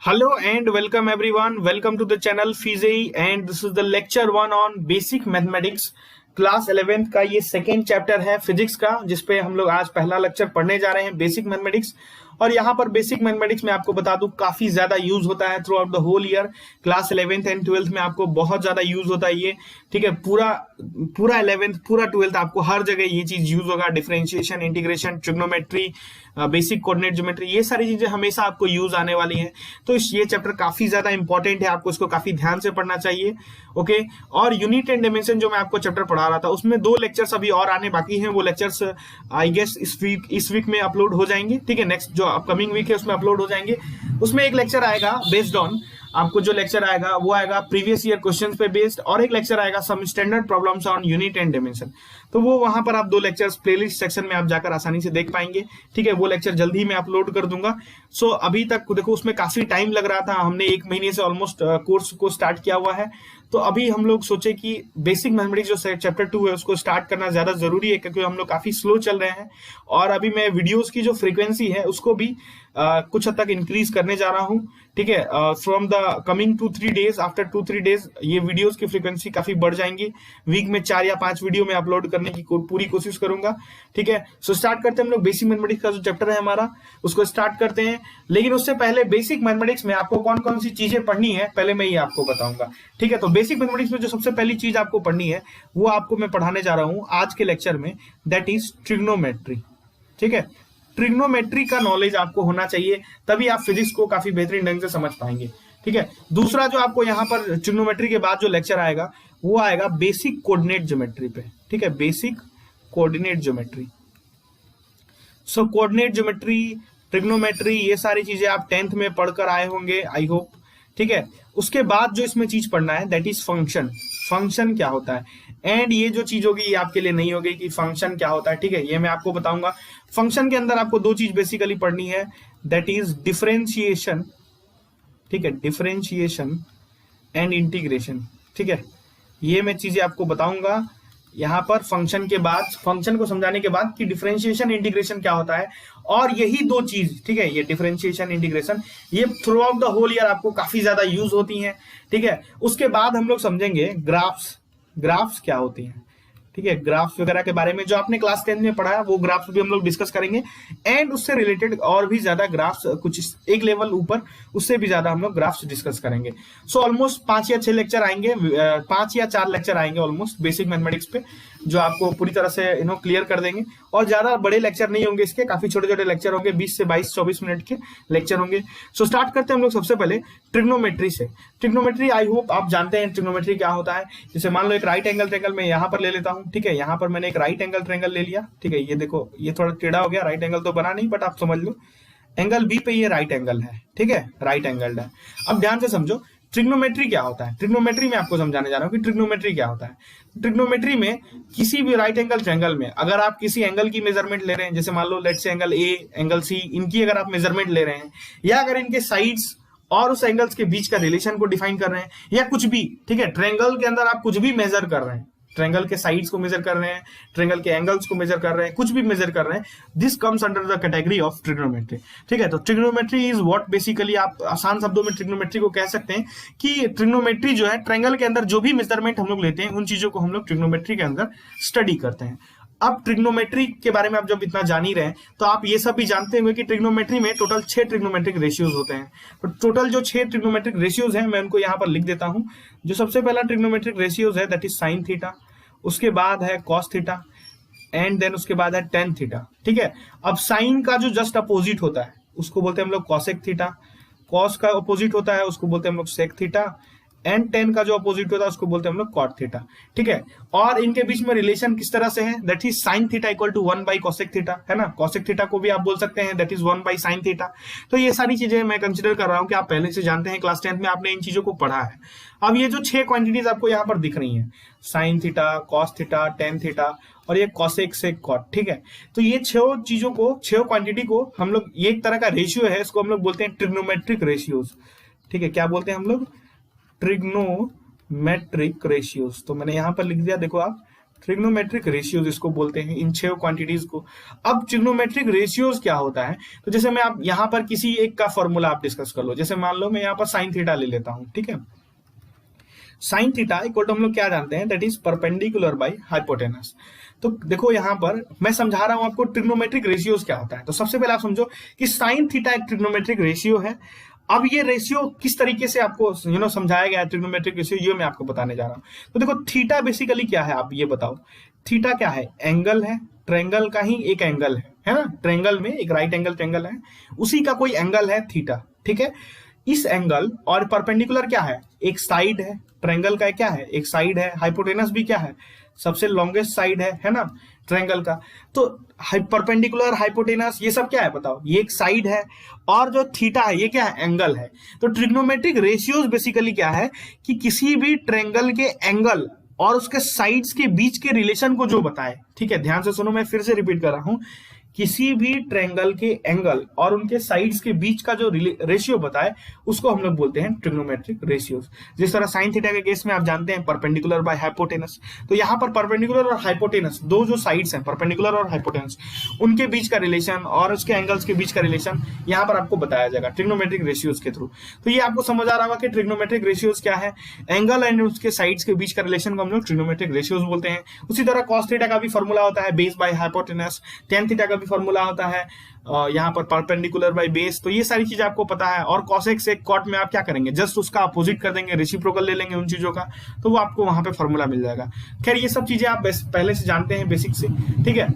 Hello and welcome everyone. Welcome to the channel Fizei and this is the lecture 1 on basic mathematics. Class 11th का ये second chapter है physics का, जिसपे हम लोग आज पहला लेक्चर पढ़ने जा रहे हैं बेसिक मैथमेटिक्स। और यहाँ पर बेसिक मैथमेटिक्स में आपको बता दूं काफी ज्यादा यूज होता है throughout the whole year. Class 11th and 12th में आपको बहुत ज्यादा यूज होता है ये, ठीक है। पूरा 11th पूरा 12th आपको हर जगह ये चीज यूज होगा। Differentiation, integration, trigonometry, basic coordinate geometry, ये सारी चीजें हमेशा आपको यूज आने वाली हैं। तो ये चैप्टर काफी ज्यादा इंपॉर्टेंट है, आपको इसको काफी ध्यान से पढ़ना चाहिए। ओके, और यूनिट एंड डायमेंशन जो मैं आपको चैप्टर पढ़ा रहा था उसमें 2 लेक्चर्स अभी और आने बाकी हैं। वो लेक्चर्स आई गेस इस वीक में अपलोड हो जाएंगे, ठीक है। नेक्स्ट जो अपकमिंग वीक है उसमें अपलोड हो जाएंगे। उसमें एक लेक्चर आएगा बेस्ड ऑन, आपको जो लेक्चर आएगा वो आएगा प्रीवियस ईयर क्वेश्चंस पे बेस्ड, और एक लेक्चर आएगा some standard problems on unit and dimension. तो वो वहां पर आप 2 लेक्चर्स प्लेलिस्ट सेक्शन में आप जाकर आसानी से देख पाएंगे, ठीक है। वो लेक्चर जल्दी ही मैं अपलोड कर दूंगा। सो अभी तक देखो उसमें काफी टाइम लग रहा था, हमने 1 महीने से ऑलमोस्ट कोर्स को स्टार्ट किया हुआ है। तो अभी हम लोग सोचे कि बेसिक मैथमेटिक्स जो चैप्टर 2 है उसको स्टार्ट करना ज्यादा जरूरी है, क्योंकि हम लोग काफी स्लो चल रहे हैं। और अभी मैं वीडियोस की जो फ्रीक्वेंसी है उसको भी कुछ हद तक इंक्रीज करने जा रहा हूं, ठीक है। From the coming 2-3 days, after 2-3 days ये वीडियोस की फ्रीक्वेंसी काफी बढ़ जाएंगी। वीक में 4 या 5 वीडियो में अपलोड करने की पूरी कोशिश करूंगा, ठीक है। सो स्टार्ट करते हैं हम लोग बेसिक मैथमेटिक्स का जो चैप्टर है हमारा, उसको स्टार्ट करते हैं। लेकिन उससे पहले बेसिक मैथमेटिक्स में आपको कौन कौन सी चीजें पढ़नी है पहले मैं ये आपको बताऊंगा, ठीक है। तो बेसिक मैथमेटिक्स में जो सबसे पहली चीज आपको पढ़नी है वो आपको मैं पढ़ाने जा रहा हूं आज के लेक्चर में, दैट इज ट्रिग्नोमेट्री, ठीक है। ट्रिग्नोमेट्री का नॉलेज आपको होना चाहिए, तभी आप फिजिक्स को काफी बेहतरीन ढंग से समझ पाएंगे, ठीक है। दूसरा जो आपको यहाँ पर ट्रिग्नोमेट्री के बाद जो लेक्चर आएगा वो आएगा बेसिक कोऑर्डिनेट ज्योमेट्री पे, ठीक है। Basic coordinate geometry. So coordinate geometry, trigonometry, ये सारी चीजें आप 10th में पढ़कर आए होंगे आई होप, ठीक है। उसके बाद जो इसमें चीज पढ़ना है दैट इज फंक्शन। फंक्शन क्या होता है, एंड ये जो चीज होगी ये आपके लिए नहीं होगी कि फंक्शन क्या होता है, ठीक है। ये मैं आपको बताऊंगा। फंक्शन के अंदर आपको 2 चीज बेसिकली पढ़नी है, दैट इज डिफरेंशिएशन, ठीक है। डिफरेंशिएशन एंड इंटीग्रेशन, ठीक है। ये मैं चीजें आपको बताऊंगा यहां पर फंक्शन के बाद, फंक्शन को समझाने के बाद कि डिफरेंशिएशन इंटीग्रेशन क्या होता है। और यही 2 चीज, ठीक है, ये डिफरेंशिएशन इंटीग्रेशन, ये throughout the whole year आपको काफी ज्यादा यूज होती हैं, ठीक है। उसके बाद हम लोग समझेंगे ग्राफ्स। ग्राफ्स क्या होती हैं, ठीक है। ग्राफ्स वगैरह के बारे में जो आपने क्लास 10 में पढ़ा है वो ग्राफ्स भी हम लोग डिस्कस करेंगे, एंड उससे रिलेटेड और भी ज्यादा ग्राफ्स, कुछ एक लेवल ऊपर उससे भी ज्यादा हम लोग ग्राफ्स डिस्कस करेंगे। सो ऑलमोस्ट 5 या 6 लेक्चर आएंगे, 5 या 4 लेक्चर आएंगे ऑलमोस्ट बेसिक मैथमेटिक्स पे, जो आपको पूरी तरह से क्लियर कर देंगे। और ज्यादा बड़े लेक्चर नहीं होंगे इसके, काफी छोटे छोटे लेक्चर होंगे, 20 से 22-24 मिनट के लेक्चर होंगे। सो स्टार्ट करते हैं हम लोग सबसे पहले ट्रिग्नोमेट्री से। ट्रिग्नोमेट्री आई होप आप जानते हैं ट्रिग्नोमेट्री क्या होता है। जैसे मान लो एक राइट एंगल ट्रायंगल मैं यहाँ पर ले लेता हूँ, ठीक है। यहाँ पर मैंने एक राइट एंगल ट्रायंगल ले लिया, ठीक है। ये देखो ये थोड़ा टेढ़ा हो गया, राइट एंगल तो बना नहीं, बट आप समझ लो एंगल बी पे ये राइट एंगल है, ठीक है, राइट एंगल है। अब ध्यान से समझो ट्रिग्नोमेट्री क्या होता है। ट्रिग्नोमेट्री में आपको समझाने जा रहा हूं कि ट्रिग्नोमेट्री क्या होता है। ट्रिग्नोमेट्री में किसी भी राइट एंगल ट्रायंगल में अगर आप किसी एंगल की मेजरमेंट ले रहे हैं, जैसे मान लो let's say angle A, angle C, इनकी अगर आप मेजरमेंट ले रहे हैं, या अगर इनके साइड्स और उस एंगल्स के बीच का रिलेशन को डिफाइन कर रहे हैं, या कुछ भी, ठीक है, ट्रायंगल के अंदर आप कुछ भी मेजर कर रहे हैं, ट्रायंगल के साइड्स को मेजर कर रहे हैं, ट्रायंगल के एंगल्स को मेजर कर रहे हैं, कुछ भी मेजर कर रहे हैं, this comes under the category of trigonometry, ठीक है। तो ट्रिग्नोमेट्री इज व्हाट, बेसिकली आप आसान शब्दों में ट्रिग्नोमेट्री को कह सकते हैं कि ट्रिग्नोमेट्री जो है ट्रायंगल के अंदर जो भी मेजरमेंट हम लोग लेते हैं उन चीजों को हम लोग ट्रिग्नोमेट्री के अंदर स्टडी करते हैं। अब ट्रिग्नोमेट्री के बारे में आप जब इतना जान ही रहे हैं तो आप ये सब भी जानते होंगे कि ट्रिग्नोमेट्री में टोटल 6 ट्रिग्नोमेट्रिक रेशियोज होते हैं। तो टोटल जो 6 ट्रिग्नोमेट्रिक रेशियोज हैं मैं उनको यहाँ पर लिख देता हूं। जो सबसे पहला ट्रिग्नोमेट्रिक रेशियोज है दैट इज साइन थीटा, उसके बाद है कॉस थीटा, एंड देन उसके बाद है टेन थीटा, ठीक है। अब साइन का जो जस्ट अपोजिट होता है उसको बोलते हैं हम लोग कॉसेक थीटा, कॉस का अपोजिट होता है उसको बोलते हैं हम लोग सेक थीटा, एंड टेन का जो अपोजिट होता है उसको बोलते हैं हम लोग कॉट थीटा, ठीक है। और इनके बीच में रिलेशन किस तरह से है, that is sine theta equal to 1 by cosec theta, है ना। कॉसेक थीटा को भी आप बोल सकते हैं that is 1 by sine theta. तो ये सारी चीजें मैं कंसिडर कर रहा हूं कि आप पहले से जानते हैं, क्लास 10th में आपने इन चीजों को पढ़ा है। अब ये जो 6 क्वांटिटीज आपको यहाँ पर दिख रही हैं, sign theta, cos theta, ten theta और ये कॉसेक सेक कॉट, ठीक है। तो ये 6 चीजों को, 6 क्वांटिटी को हम लोग, ये एक तरह का रेशियो है, इसको हम लोग बोलते हैं ट्रिग्नोमेट्रिक रेशियोज, ठीक है। क्या बोलते हैं हम लोग, ट्रिग्नोमेट्रिक रेशियोज। तो मैंने यहां पर लिख दिया, देखो आप, ट्रिग्नोमेट्रिक रेशियोज इसको बोलते हैं, इन 6 क्वांटिटीज को। अब ट्रिग्नोमेट्रिक रेशियोज क्या होता है, तो जैसे मैं आप यहाँ पर किसी एक का फॉर्मूला आप डिस्कस कर लो। जैसे मान लो मैं यहाँ पर साइन थीटा ले लेता हूँ, ठीक है। साइन थीटा इक्वल टू हम लोग क्या जानते हैं, that is perpendicular by hypotenuse. तो देखो यहाँ पर मैं समझा रहा हूं आपको ट्रिग्नोमेट्रिक रेशियोज क्या होता है। तो सबसे पहले आप समझो कि साइन थीटा एक ट्रिग्नोमेट्रिक रेशियो है। अब ये रेशियो किस तरीके से आपको समझाया गया है ट्रिग्नोमेट्रिक रेशियो, ये मैं आपको बताने जा रहा हूं। तो देखो थीटा बेसिकली क्या है, आप ये बताओ। थीटा क्या है, एंगल है, ट्रायंगल का ही एक एंगल है ना। ट्रायंगल में एक राइट एंगल ट्रायंगल है, उसी का कोई एंगल है थीटा, ठीक है। इस एंगल और परपेंडिकुलर क्या है, एक साइड है। ट्रायंगल का क्या है, एक साइड है। हाइपोटेनस भी क्या है, सबसे लॉन्गेस्ट साइड है ना ट्रायंगल का। तो परपेंडिकुलर, हाइपोटेनस, ये सब क्या है बताओ, ये एक साइड है। और जो थीटा है ये क्या है, एंगल है। तो ट्रिग्नोमेट्रिक रेशियोज बेसिकली क्या है कि किसी भी ट्रायंगल के एंगल और उसके साइड्स के बीच के रिलेशन को जो बताए, ठीक है। ध्यान से सुनो, मैं फिर से रिपीट कर रहा हूं, किसी भी ट्रायंगल के एंगल और उनके साइड्स के बीच का जो रेशियो बताए उसको हम लोग बोलते हैं ट्रिग्नोमेट्रिक रेशियोज। जिस तरह साइन थीटा के केस में आप जानते हैं परपेंडिकुलर बाय हाइपोटेनस। तो यहाँ पर परपेंडिकुलर और हाइपोटेनस, दो जो साइड्स हैं परपेंडिकुलर और हाइपोटेनस, उनके बीच का रिलेशन और उसके एंगल्स के बीच का रिलेशन यहाँ पर आपको बताया जाएगा ट्रिग्नोमेट्रिक रेशियोज के थ्रू। तो ये आपको समझ आ रहा होगा कि ट्रिग्नोमेट्रिक रेशियोज क्या है, एंगल एंड उसके साइड्स के बीच का रिलेशन को हम लोग ट्रिग्नोमेट्रिक रेशियोज बोलते हैं। उसी तरह कॉस थीटा का भी फॉर्मूला होता है base by hypotenuse, tan theta का भी फॉर्मूला होता है यहाँ पर परपेंडिकुलर बाय बेस। तो ये सारी चीजें आपको पता है। और कॉसेक सेक कॉट में आप क्या करेंगे, जस्ट उसका अपोजिट कर देंगे, रेसिप्रोकल ले लेंगे उन चीजों का, तो वो आपको वहां पे फॉर्मूला मिल जाएगा। खैर ये सब चीजें आप पहले से जानते हैं बेसिक से, ठीक है।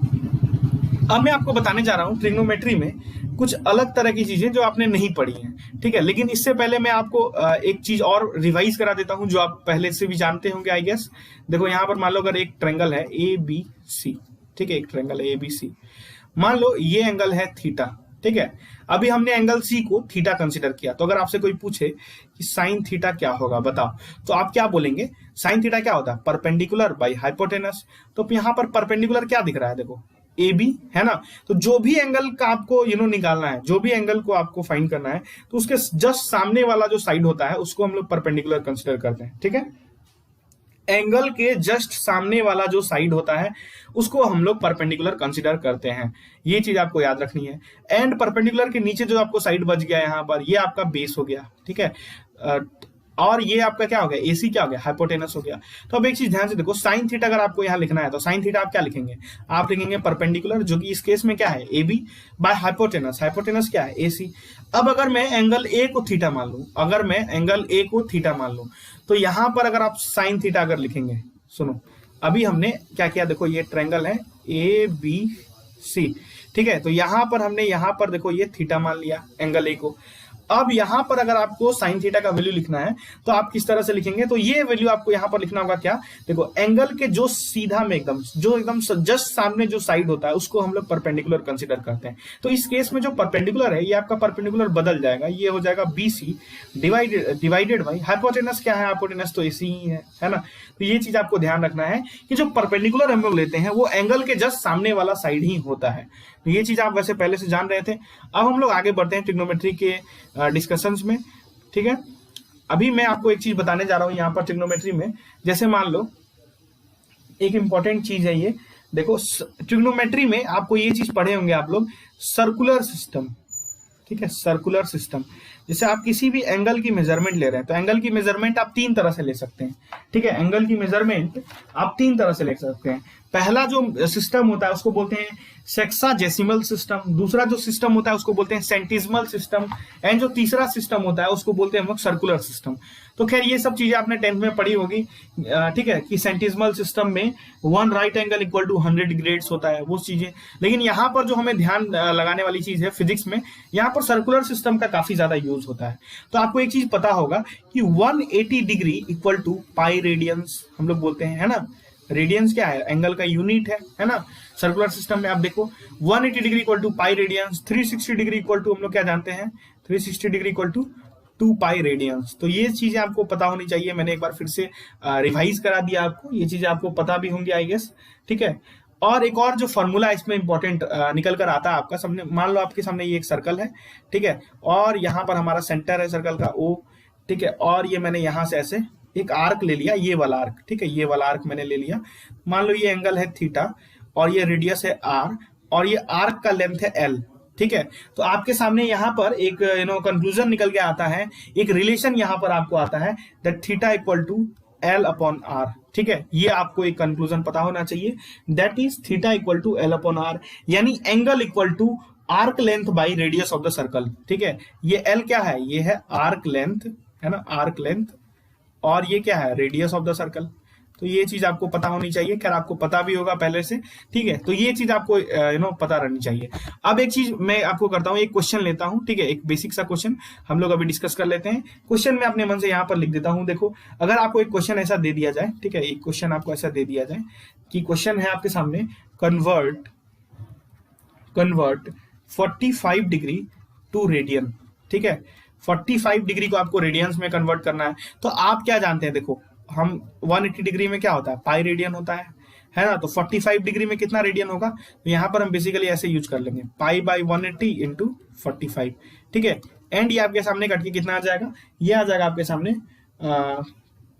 अब मैं आपको बताने जा रहा हूं ट्रिग्नोमेट्री में कुछ अलग तरह की चीजें जो आपने नहीं पढ़ी हैं, ठीक है। लेकिन इससे पहले मैं आपको एक चीज और रिवाइज करा देता हूं जो आप पहले से भी जानते होंगे आई गेस। देखो यहाँ पर मान लो अगर एक ट्रायंगल है ABC, ठीक है, एक ट्रायंगल है ABC, मान लो ये एंगल है थीटा, ठीक है। अभी हमने एंगल C को थीटा कंसीडर किया। तो अगर आपसे कोई पूछे कि साइन थीटा क्या होगा बताओ, तो आप क्या बोलेंगे, साइन थीटा क्या होता है, परपेंडिकुलर बाय हाइपोटेनस। तो यहाँ पर परपेंडिकुलर क्या दिख रहा है, देखो AB है ना। तो जो भी एंगल का आपको निकालना है, जो भी एंगल को आपको फाइंड करना है, तो उसके जस्ट सामने वाला जो साइड होता है उसको हम लोग परपेंडिकुलर कंसीडर करते हैं, ठीक है। एंगल के जस्ट सामने वाला जो साइड होता है उसको हम लोग परपेंडिकुलर कंसीडर करते हैं। ये चीज आपको याद रखनी है। एंड परपेंडिकुलर के नीचे जो आपको साइड बच गया यहाँ पर, ये आपका बेस हो गया, ठीक है। और ये आपका क्या हो गया, AC क्या हो गया, हाइपोटेनस हो गया। तो अब एक चीज ध्यान से देखो, साइन थीटा अगर आपको यहाँ लिखना है तो साइन थीटा आप क्या लिखेंगे, आप लिखेंगे परपेंडिकुलर, जो कि इस केस में क्या है AB बाय हाइपोटेनस। हाइपोटेनस क्या है, AC। अब अगर मैं एंगल A को थीटा मान लूं, अगर मैं एंगल A को थीटा मान लूं, तो यहां पर अगर आप साइन थीटा अगर लिखेंगे, सुनो अभी हमने क्या किया, देखो ये ट्रायंगल है ABC, ठीक है। तो यहां पर हमने यहाँ पर देखो ये थीटा मान लिया एंगल A को। अब यहां पर अगर आपको साइन थीटा का वैल्यू लिखना है तो आप किस तरह से लिखेंगे, तो ये वैल्यू आपको यहां पर लिखना होगा क्या, देखो एंगल के जो सीधा में एकदम जस्ट सामने जो साइड होता है उसको हम लोग परपेंडिकुलर कंसीडर करते हैं। तो इस केस में जो परपेंडिकुलर है ये आपका परपेंडिकुलर बदल जाएगा, ये हो जाएगा BC डिवाइडेड बाई हाइपोटेनस। क्या है, हाइपोटेनस तो AC ही है ना। तो ये चीज आपको ध्यान रखना है कि जो परपेंडिकुलर हम लोग लेते हैं वो एंगल के जस्ट सामने वाला साइड ही होता है। तो ये चीज आप वैसे पहले से जान रहे थे। अब हम लोग आगे बढ़ते हैं ट्रिग्नोमेट्री के डिस्कशंस में, ठीक है। अभी मैं आपको एक चीज बताने जा रहा हूं यहाँ पर ट्रिग्नोमेट्री में। जैसे मान लो एक इंपॉर्टेंट चीज है ये, देखो ट्रिग्नोमेट्री में आपको ये चीज पढ़े होंगे आप लोग, सर्कुलर सिस्टम, ठीक है। सर्कुलर सिस्टम, जैसे आप किसी भी एंगल की मेजरमेंट ले रहे हैं तो एंगल की मेजरमेंट आप 3 तरह से ले सकते हैं, ठीक है। एंगल की मेजरमेंट आप 3 तरह से ले सकते हैं। पहला जो सिस्टम होता है उसको बोलते हैं सेक्साजेसिमल सिस्टम, दूसरा जो सिस्टम होता है उसको बोलते हैं सेंटिसिमल सिस्टम, एंड जो तीसरा सिस्टम होता है उसको बोलते हैं हम लोग सर्कुलर सिस्टम। तो खैर ये सब चीजें आपने 10th में पढ़ी होगी, ठीक है, कि सेंटिसिमल सिस्टम में 1 right angle equal to 100 degrades होता है, वो चीजें। लेकिन यहाँ पर जो हमें ध्यान लगाने वाली चीज है फिजिक्स में, यहाँ पर सर्कुलर सिस्टम का काफी ज्यादा यूज होता है। तो आपको एक चीज पता होगा कि 180 degree equal to pi radians हम लोग बोलते हैं, है ना। रेडियंस क्या है, एंगल का यूनिट है ना। सर्कुलर सिस्टम में आप देखो 180 degree equal to pi radians, 360 degree equal to हम लोग क्या जानते हैं, 360 degree equal to 2 pi radians. तो ये चीजें आपको पता होनी चाहिए। मैंने एक बार फिर से रिवाइज करा दिया आपको, ये चीजें आपको पता भी होंगी आई गेस, ठीक है। और एक और जो फॉर्मूला इसमें इंपॉर्टेंट निकल कर आता है आपका सामने, मान लो आपके सामने ये एक सर्कल है, ठीक है, और यहाँ पर हमारा सेंटर है सर्कल का O, ठीक है, और ये मैंने यहाँ से ऐसे एक आर्क ले लिया, ये वाला आर्क, ठीक है, ये वाला आर्क मैंने ले लिया। मान लो ये एंगल है थीटा और ये रेडियस है आर और ये आर्क का लेंथ है एल, ठीक है। तो आपके सामने यहाँ पर एक कंक्लूजन निकल के आता है, एक रिलेशन यहाँ पर आपको आता है that theta equal to L upon R, ठीक है। ये आपको एक कंक्लूजन पता होना चाहिए, that is theta equal to L upon R, यानी angle equal to arc length by radius of the circle, ठीक है। ये एल क्या है, ये है आर्क लेंथ, है ना, आर्क लेंथ, और ये क्या है, रेडियस ऑफ द सर्कल। तो ये चीज आपको पता होनी चाहिए, खैर आपको पता भी होगा पहले से, ठीक है। तो ये चीज आपको पता रहनी चाहिए। अब एक चीज मैं आपको करता हूँ, एक क्वेश्चन लेता हूँ, ठीक है, एक बेसिक सा क्वेश्चन हम लोग अभी डिस्कस कर लेते हैं। क्वेश्चन मैं अपने मन से यहाँ पर लिख देता हूँ। देखो, अगर आपको एक क्वेश्चन ऐसा दे दिया जाए, ठीक है, एक क्वेश्चन आपको ऐसा दे दिया जाए कि क्वेश्चन है आपके सामने, कन्वर्ट 45 डिग्री टू रेडियन, ठीक है। 45 डिग्री को आपको रेडियंस में कन्वर्ट करना है। तो आप क्या जानते हैं, देखो हम 180 डिग्री में क्या होता है, पाई रेडियन होता है ना। तो 45 डिग्री में कितना रेडियन होगा, तो यहाँ पर हम बेसिकली ऐसे यूज कर लेंगे, पाई बाई 180 इंटू 45, ठीक है। एंड ये आपके सामने कट के कितना आ जाएगा, ये आ जाएगा आपके सामने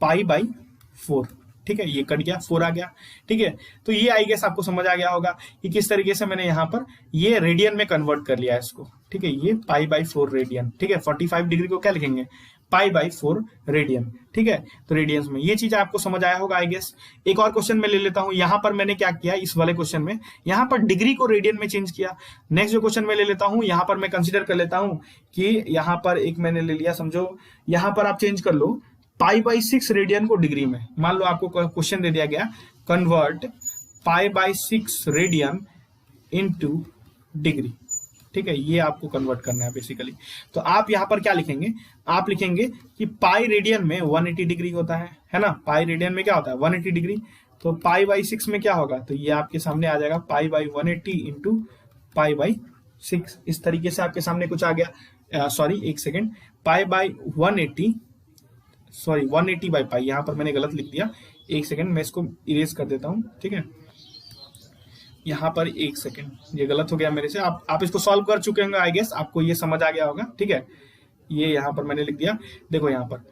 पाई बाई 4, ठीक है, ये कट गया, 4 आ गया, ठीक है। तो ये आई गेस आपको समझ आ गया होगा कि किस तरीके से मैंने यहाँ पर ये रेडियन में कन्वर्ट कर लिया है इसको, ठीक है। ये पाई बाई 4 रेडियन, ठीक है। 45 डिग्री को क्या लिखेंगे, पाई बाई 4 रेडियन, ठीक है। तो रेडियंस में ये चीज आपको समझ आया होगा आई गेस। एक और क्वेश्चन में ले लेता हूं, यहां पर मैंने क्या किया, इस वाले क्वेश्चन में यहां पर डिग्री को रेडियन में चेंज किया। नेक्स्ट जो क्वेश्चन में ले लेता हूं, यहां पर मैं कंसीडर कर लेता हूं कि यहां पर एक मैंने ले लिया, समझो यहां पर आप चेंज कर लो पाई बाई 6 रेडियन को डिग्री में। मान लो आपको क्वेश्चन दे दिया गया, convert pi by 6 radian into degree, ठीक है, ये आपको कन्वर्ट करना है बेसिकली। तो आप यहां पर क्या लिखेंगे, आप लिखेंगे कि पाई रेडियन में 180 डिग्री होता है ना, पाई रेडियन में क्या होता है 180 डिग्री। तो पाई बाई 6 में क्या होगा, तो ये आपके सामने आ जाएगा pi by 180 into pi by 6। इस तरीके से आपके सामने कुछ आ गया, सॉरी एक second, pi by 180, sorry 180 by पाई, यहां पर मैंने गलत लिख दिया, एक सेकेंड मैं इसको इरेज कर देता हूं, ठीक है। यहाँ पर एक सेकेंड, ये गलत हो गया मेरे से, आप इसको सॉल्व कर चुके होंगे आई गेस, आपको ये समझ आ गया होगा, ठीक है। ये यहाँ पर मैंने लिख दिया, देखो यहाँ पर,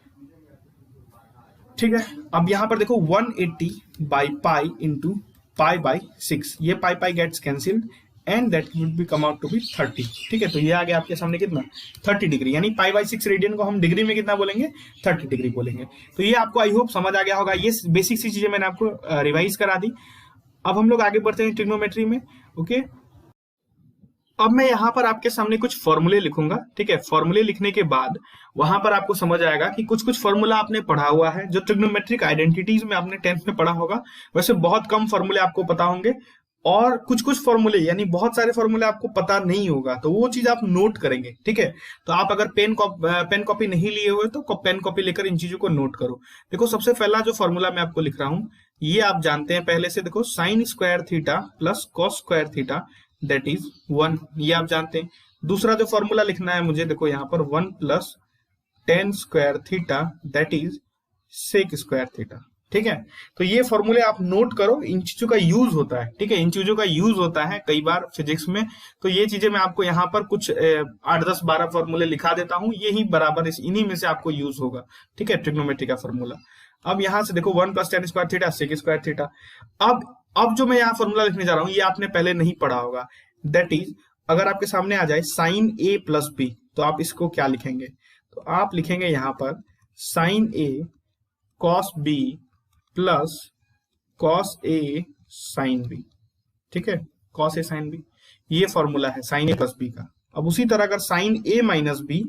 ठीक है। अब यहाँ पर देखो 180 by pi into pi by 6, ये pi pi gets cancelled and that would be come out to be 30, ठीक है। तो ये आ गया आपके सामने कितना, 30 डिग्री, यानी पाई बाई 6 रेडियन को हम डिग्री में कितना बोलेंगे, 30 डिग्री बोलेंगे। तो ये आपको आई होप समझ आ गया होगा। ये बेसिक सी चीजें मैंने आपको रिवाइज करा दी। अब हम लोग आगे बढ़ते हैं ट्रिग्नोमेट्री में, ओके। अब मैं यहाँ पर आपके सामने कुछ फॉर्मूले लिखूंगा, ठीक है। फॉर्मूले लिखने के बाद वहां पर आपको समझ आएगा कि कुछ कुछ फॉर्मूला आपने पढ़ा हुआ है, जो ट्रिग्नोमेट्रिक आइडेंटिटीज में आपने 10th में पढ़ा होगा। वैसे बहुत कम फॉर्मूले आपको पता होंगे, और कुछ कुछ फॉर्मूले यानी बहुत सारे फॉर्मूले आपको पता नहीं होगा, तो वो चीज आप नोट करेंगे, ठीक है। तो आप अगर पेन कॉपी नहीं लिए हुए तो पेन कॉपी लेकर इन चीजों को नोट करो। देखो सबसे पहला जो फॉर्मूला मैं आपको लिख रहा हूं, ये आप जानते हैं पहले से, देखो sine square theta plus cos square theta that is 1, ये आप जानते हैं। दूसरा जो फॉर्मूला लिखना है मुझे, देखो यहाँ पर 1 plus tan square theta that is sec square theta, ठीक है। तो ये फॉर्मूले आप नोट करो, इन चीजों का यूज होता है, ठीक है, इन चीजों का यूज होता है कई बार फिजिक्स में। तो ये चीजें मैं आपको यहाँ पर कुछ 8, 10, 12 फॉर्मूले लिखा देता हूँ, यही बराबर इन्हीं में से आपको यूज होगा, ठीक है, ट्रिग्नोमेट्री का फॉर्मूला। अब यहाँ से देखो 1 plus tan square theta sec square theta. अब जो मैं यहाँ फॉर्मूला लिखने जा रहा हूँ, ये आपने पहले नहीं पढ़ा होगा, दैट इज अगर आपके सामने आ जाए साइन ए प्लस बी, तो आप इसको क्या लिखेंगे, तो आप लिखेंगे यहाँ पर sign A cos B plus cos A sine B, ठीक है, कॉस ए साइन बी, ये फॉर्मूला है साइन ए प्लस बी का। अब उसी तरह अगर साइन ए माइनस बी,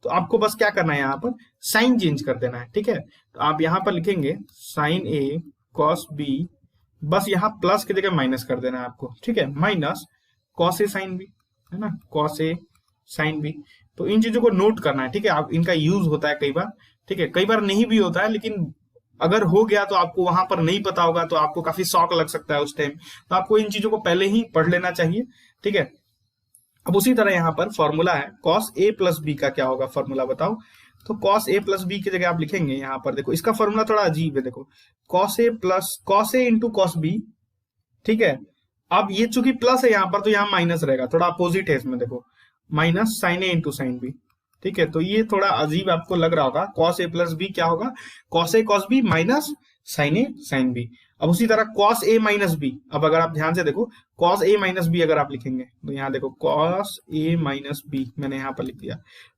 तो आपको बस क्या करना है, यहाँ पर साइन चेंज कर देना है, ठीक है। तो आप यहाँ पर लिखेंगे साइन ए कॉस बी, बस यहाँ प्लस की जगह माइनस कर देना है आपको, ठीक है, minus cos A sine B, है ना, कॉस ए साइन बी। तो इन चीजों को नोट करना है, ठीक है। आप इनका यूज होता है कई बार, ठीक है, कई बार नहीं भी होता है, लेकिन अगर हो गया तो आपको वहां पर नहीं पता होगा तो आपको काफी शॉक लग सकता है उस टाइम। तो आपको इन चीजों को पहले ही पढ़ लेना चाहिए, ठीक है। अब उसी तरह यहाँ पर फॉर्मूला है कॉस ए प्लस बी का, क्या होगा फॉर्मूला बताओ। तो कॉस ए प्लस बी की जगह आप लिखेंगे यहाँ पर, देखो इसका फॉर्मूला थोड़ा अजीब है, देखो cos A plus cos A into cos B, ठीक है। अब ये चूंकि प्लस है यहाँ पर, तो यहाँ माइनस रहेगा, थोड़ा अपोजिट है इसमें, देखो माइनस साइन ए इंटू साइन बी, ठीक है, तो ये थोड़ा अजीब आपको लग रहा होगा, cos a प्लस बी क्या होगा, cos a cos b minus sin a sin b। अब उसी तरह cos a माइनस b, अब अगर आप ध्यान से देखो cos a माइनस b अगर आप लिखेंगे तो यहाँ देखो cos a माइनस b मैंने यहाँ पर लिख दिया,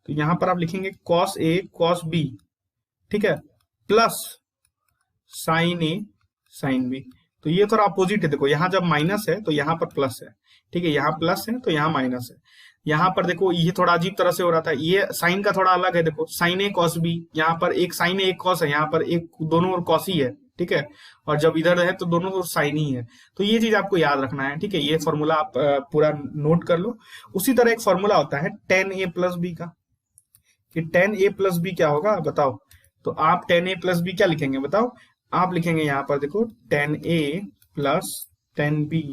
तो यहाँ पर आप लिखेंगे cos a cos b, ठीक है, plus sin a sin b। तो ये थोड़ा अपोजिट है, देखो यहाँ जब माइनस है तो यहाँ पर प्लस है, ठीक है, यहाँ प्लस है तो यहाँ माइनस है। यहाँ पर देखो ये थोड़ा अजीब तरह से हो रहा था, ये साइन का थोड़ा अलग है, देखो साइन ए कॉस बी, यहाँ पर एक साइन एक कॉस है, यहाँ पर एक दोनों और कॉस ही है, ठीक है, और जब इधर है तो दोनों और साइन ही है। तो ये चीज आपको याद रखना है, ठीक है, ये फॉर्मूला आप पूरा नोट कर लो। उसी तरह एक फॉर्मूला होता है tan a प्लस बी का, कि tan a प्लस बी क्या होगा बताओ, तो आप tan a प्लस बी क्या लिखेंगे बताओ, आप लिखेंगे यहाँ पर देखो tan a plus tan b,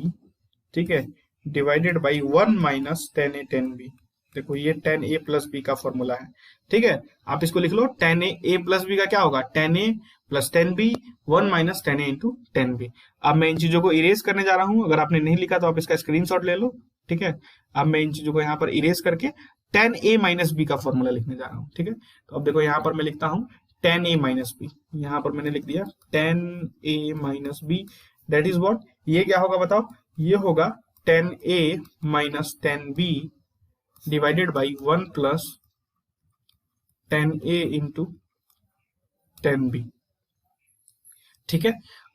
ठीक है, divided by 1 minus tan a tan b। देखो ये tan a प्लस बी का फॉर्मूला है, ठीक है, आप इसको लिख लो tan a प्लस बी का क्या होगा, tan a plus tan b 1 minus tan a into tan b। अब मैं इन चीजों को इरेज करने जा रहा हूं, अगर आपने नहीं लिखा तो आप इसका स्क्रीनशॉट ले लो, ठीक है। अब मैं इन चीजों को यहाँ पर इरेज करके tan a माइनस बी का फॉर्मूला लिखने जा रहा हूँ, ठीक है। तो अब देखो यहाँ पर मैं लिखता हूँ tan a माइनस बी, यहाँ पर मैंने लिख दिया tan a minus B, that is what, ये क्या होगा बताओ, ये होगा tan a minus tan b divided by 1 plus tan a into tan b, ठीक है।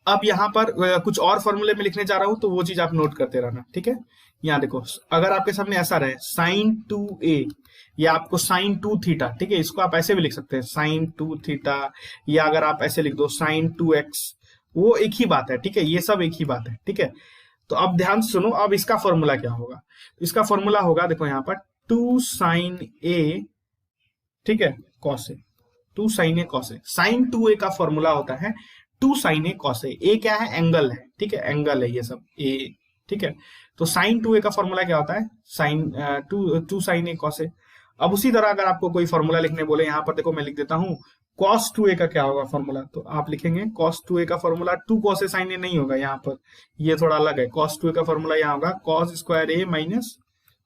अब यहाँ पर कुछ और फॉर्मूले में लिखने जा रहा हूं, तो वो चीज आप नोट करते रहना, ठीक है। यहाँ देखो अगर आपके सामने ऐसा रहे sin 2a या आपको sin 2 थीटा, ठीक है, इसको आप ऐसे भी लिख सकते हैं sin 2 थीटा, या अगर आप ऐसे लिख दो sin 2x, वो एक ही बात है, ठीक है, ये सब एक ही बात है, ठीक है। तो अब ध्यान से सुनो, अब इसका फॉर्मूला क्या होगा, इसका फॉर्मूला होगा देखो यहाँ पर 2 sin a, ठीक है, cos a, 2 sin a cos a, sin 2a का फॉर्मूला होता है 2 sin a cos a। a क्या है, एंगल है, ठीक है, एंगल है ये सब a, ठीक है। तो sin 2a का फॉर्मूला क्या होता है, sin 2 sin a cos a। अब उसी तरह अगर आपको कोई फॉर्मूला लिखने बोले, यहाँ पर देखो मैं लिख देता हूँ cos 2a का क्या होगा फॉर्मूला, तो आप लिखेंगे cos 2a का formula 2 cos a sin a नहीं होगा, यहाँ पर ये थोड़ा अलग है, cos 2a का फॉर्मूला यहाँ होगा cos square a minus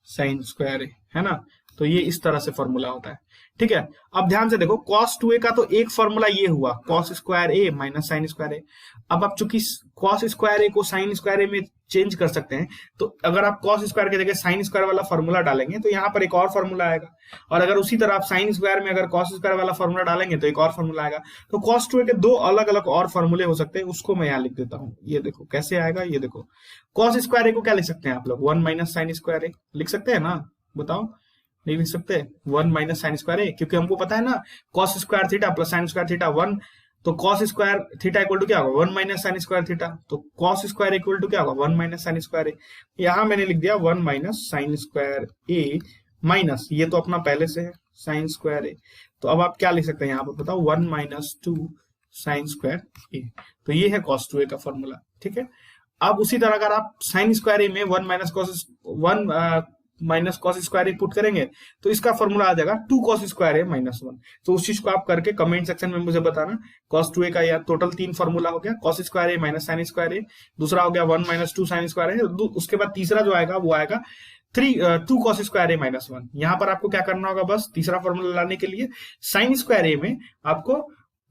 sin square a, है ना। तो ये इस तरह से फॉर्मूला होता है, ठीक है। अब ध्यान से देखो cos 2a का तो एक फॉर्मूला ये हुआ cos square a minus sin square a। अब आप चूंकि cos स्क्वायर a को sin स्क्वायर a में चेंज कर सकते हैं, तो अगर आप cos स्क्वायर की जगह sin स्क्वायर वाला फॉर्मूला डालेंगे तो यहाँ पर एक और फॉर्मूला आएगा, और अगर उसी तरह आप sin स्क्वायर में अगर cos स्क्वायर वाला फॉर्मूला डालेंगे तो एक और फॉर्मूला आएगा। तो cos 2a के दो अलग अलग और फॉर्मूले हो सकते हैं, उसको मैं यहाँ लिख देता हूँ। ये देखो कैसे आएगा, ये देखो cos स्क्वायर a को क्या लिख सकते हैं आप लोग, 1 माइनस sin स्क्वायर a लिख सकते हैं ना, बताओ, नहीं लिख सकते 1 माइनस sin स्क्वायर a, क्योंकि हमको पता है ना cos square theta plus sin square theta 1, तो cos square theta equal to क्या होगा 1 माइनस sin स्क्वायर थीटा, तो cos स्क्वायर इक्वल टू क्या होगा 1 माइनस sin स्क्वायर a। यहाँ मैंने लिख दिया 1 minus sin square a minus, ये तो अपना पहले से है sin स्क्वायर a, तो अब आप क्या लिख सकते हैं यहाँ पर बताओ 1 माइनस 2 sin स्क्वायर a। तो ये है cos 2a का फॉर्मूला, ठीक है। अब उसी तरह अगर आप sin स्क्वायर a में 1 minus cos square a put करेंगे तो इसका फॉर्मूला आ जाएगा 2 cos स्क्वायर a माइनस 1। तो उस चीज को आप करके कमेंट सेक्शन में मुझे बताना। cos 2a का यार टोटल 3 फॉर्मूला हो गया, cos square a minus sin square a, दूसरा हो गया 1 माइनस 2 sin स्क्वायर a, उसके बाद तीसरा जो आएगा वो आएगा 2 cos स्क्वायर a माइनस 1। यहाँ पर आपको क्या करना होगा, बस तीसरा फॉर्मूला लाने के लिए sin स्क्वायर a में आपको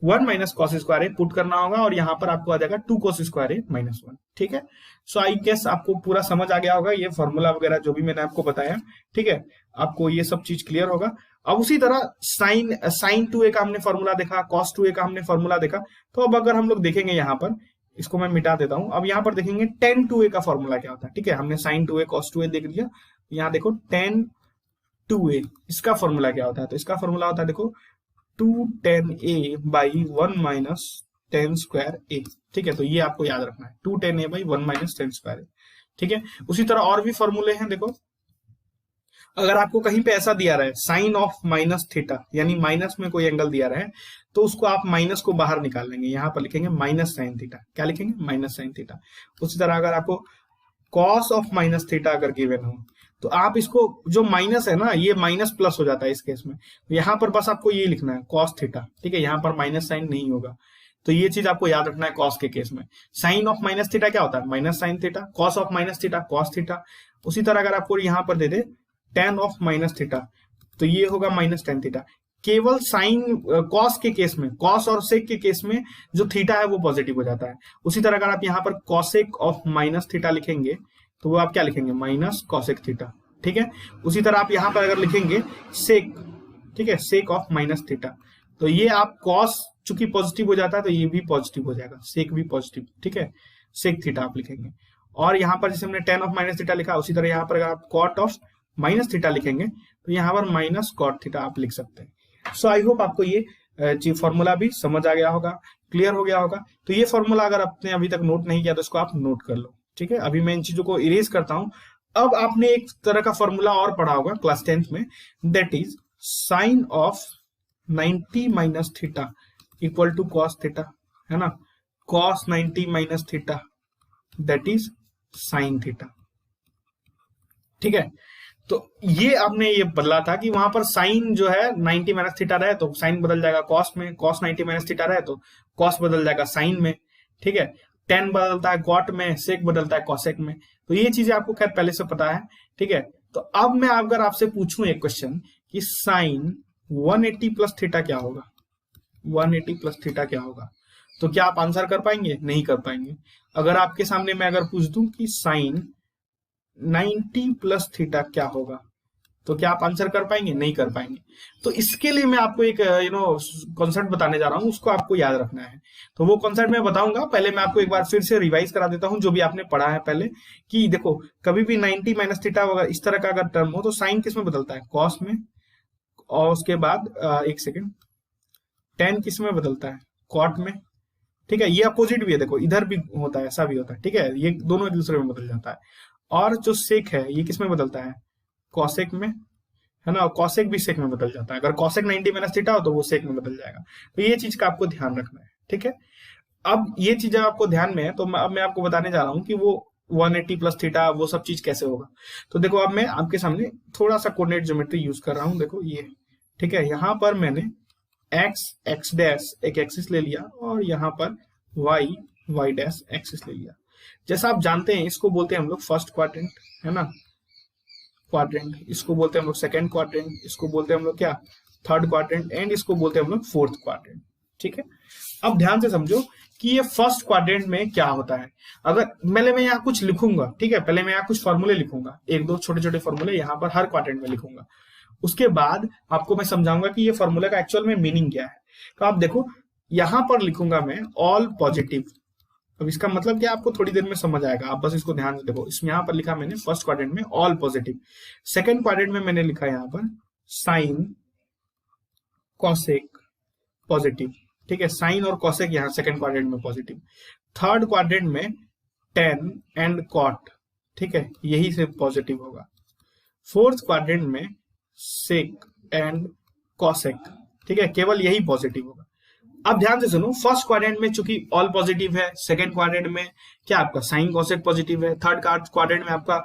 1 minus cos square a put करना होगा, और यहाँ पर आपको आ जाएगा 2 cos स्क्वायर a माइनस 1, ठीक है। सो आई गेस आपको पूरा समझ आ गया होगा, ये फॉर्मूला वगैरह जो भी मैंने आपको बताया, ठीक है, आपको ये सब चीज क्लियर होगा। अब उसी तरह sin 2a का हमने फॉर्मूला देखा, cos 2a का हमने फॉर्मूला देखा, तो अब अगर हम लोग देखेंगे यहाँ पर, इसको मैं मिटा देता हूं, अब यहाँ पर देखेंगे tan 2a का फॉर्मूला क्या होता है, ठीक है। हमने sin 2a cos 2a देख लिया, यहाँ देखो tan 2a इसका फॉर्मूला क्या होता है, तो इसका फॉर्मूला होता है देखो 2 tan a by 1 minus tan square a, ठीक है। तो ये आपको याद रखना है 2 tan a by 1 minus tan square a, ठीक है। उसी तरह और भी फॉर्मूले हैं, देखो अगर आपको कहीं पे ऐसा दिया रहा है साइन ऑफ माइनस थीटा, यानी माइनस में कोई एंगल दिया रहा है, तो उसको आप माइनस को बाहर निकाल लेंगे, यहाँ पर लिखेंगे माइनस साइन थीटा, क्या लिखेंगे माइनस साइन थीटा। उसी तरह अगर आपको कॉस ऑफ माइनस थीटा अगर गिवन हो, तो आप इसको जो माइनस है ना, ये माइनस प्लस हो जाता है इस केस में, यहाँ पर बस आपको ये लिखना है कॉस थीटा, ठीक है, यहाँ पर माइनस साइन नहीं होगा। तो ये चीज आपको याद रखना है कॉस के केस में। साइन ऑफ माइनस थीटा क्या होता है, minus sine theta, cos of minus theta cos theta. उसी तरह अगर आपको यहाँ पर दे दे टेन ऑफ माइनस थीटा, तो ये होगा माइनस टेन थीटा। केवल साइन कॉस के केस में, कॉस और सेक के केस में जो थीटा है वो पॉजिटिव हो जाता है। उसी तरह अगर आप यहाँ पर कॉसेक ऑफ माइनस थीटा लिखेंगे तो वो आप क्या लिखेंगे, माइनस कॉसेक थीटा, ठीक है। उसी तरह आप यहाँ पर अगर लिखेंगे सेक, ठीक है, सेक ऑफ माइनस थीटा, तो ये आप कॉस चूंकि पॉजिटिव हो जाता है तो ये भी पॉजिटिव हो जाएगा, सेक भी पॉजिटिव, ठीक है, सेक थीटा आप लिखेंगे। और यहाँ पर जैसे हमने टेन ऑफ माइनस थीटा लिखा, उसी तरह यहाँ पर अगर आप कॉट ऑफ माइनस थीटा लिखेंगे तो यहाँ पर माइनस कॉट थीटा आप लिख सकते हैं। सो आई होप आपको ये फॉर्मूला भी समझ आ गया होगा, क्लियर हो गया होगा। तो ये फॉर्मूला अगर आपने अभी तक नोट नहीं किया तो इसको आप नोट कर लो, ठीक है। अभी मैं इन चीजों को इरेज करता हूं। अब आपने एक तरह का फॉर्मूला और पढ़ा होगा क्लास 10th में, that is sine of 90 minus theta equal to cos theta, है ना। Cos 90 minus theta that is sine theta, ठीक है। तो ये आपने ये बदला था कि वहां पर साइन जो है 90 माइनस थीटा रहे तो साइन बदल जाएगा कॉस में, कॉस 90 माइनस थीटा रहे तो कॉस बदल जाएगा साइन में, ठीक है। टेन बदलता है कॉट में, सेक बदलता है कॉसेक में। तो ये चीजें आपको खैर पहले से पता है, ठीक है। तो अब मैं अगर आपसे पूछूं एक क्वेश्चन कि साइन 180 प्लस थीटा क्या होगा, 180 प्लस थीटा क्या होगा, तो क्या आप आंसर कर पाएंगे? नहीं कर पाएंगे। अगर आपके सामने मैं अगर पूछ दूं कि साइन 90 प्लस थीटा क्या होगा, तो क्या आप आंसर कर पाएंगे? नहीं कर पाएंगे। तो इसके लिए मैं आपको एक कॉन्सेप्ट बताने जा रहा हूं, उसको आपको याद रखना है। तो वो कॉन्सेप्ट मैं बताऊंगा, पहले मैं आपको एक बार फिर से रिवाइज करा देता हूं जो भी आपने पढ़ा है पहले, कि देखो कभी भी 90 माइनस थीटा अगर इस तरह का अगर टर्म हो तो साइन किस में बदलता है? कॉस में। और उसके बाद एक सेकेंड, टेन किस में बदलता है? कॉट में, ठीक है। ये अपोजिट भी है, देखो इधर भी होता है, ऐसा भी होता है, ठीक है। ये दोनों एक दूसरे में बदल जाता है। और जो सेक है ये किस में बदलता है? कॉसेक में, है ना। कॉसेक भी सेक में बदल जाता है। अगर कॉसेक 90 माइनस थीटा हो तो वो सेक में बदल जाएगा। तो ये चीज का आपको ध्यान रखना है, ठीक है। अब ये चीजें आपको ध्यान में है तो अब मैं आपको बताने जा रहा हूँ कि वो 180 प्लस थीटा वो सब चीज कैसे होगा। तो देखो अब मैं आपके सामने थोड़ा सा कोऑर्डिनेट ज्योमेट्री यूज कर रहा हूँ, देखो ये, ठीक है। यहाँ पर मैंने एक्स डैश एक एक्सिस ले लिया और यहाँ पर वाई डैश एक्सिस ले लिया। जैसा आप जानते हैं इसको बोलते हैं हम लोग फर्स्ट क्वाड्रेंट, है ना, क्वाड्रेंट। इसको बोलते हैं हम लोग सेकंड क्वाड्रेंट, इसको बोलते हैं हम लोग क्या, थर्ड क्वाड्रेंट, एंड इसको बोलते हैं हम लोग फोर्थ क्वाड्रेंट, ठीक है। अब ध्यान से समझो कि ये फर्स्ट क्वाड्रेंट में क्या होता है। अगर पहले मैं यहाँ कुछ लिखूंगा, ठीक है, पहले मैं यहाँ कुछ फॉर्मूले लिखूंगा, एक दो छोटे छोटे फॉर्मूले यहाँ पर हर क्वाड्रेंट में लिखूंगा। उसके बाद आपको मैं समझाऊंगा कि ये फॉर्मूला का एक्चुअल में मीनिंग क्या है। तो आप देखो यहां पर लिखूंगा मैं ऑल पॉजिटिव। अब इसका मतलब क्या आपको थोड़ी देर में समझ आएगा, आप बस इसको ध्यान से देखो। इसमें यहाँ पर लिखा मैंने फर्स्ट क्वाड्रेंट में ऑल पॉजिटिव, सेकंड क्वाड्रेंट में मैंने लिखा यहाँ पर साइन कॉसेक पॉजिटिव, ठीक है। साइन और कॉसेक यहाँ सेकंड क्वाड्रेंट में पॉजिटिव, थर्ड क्वाड्रेंट में टेन एंड कॉट, ठीक है, यही से पॉजिटिव होगा। फोर्थ क्वाड्रेंट में सेक एंड कॉसेक, ठीक है, केवल यही पॉजिटिव होगा। अब ध्यान से सुनो, फर्स्ट क्वाड्रेंट में चूंकि ऑल पॉजिटिव है, सेकंड क्वाड्रेंट में क्या आपका साइन कॉसेक पॉजिटिव है, थर्ड क्वाड्रेंट में आपका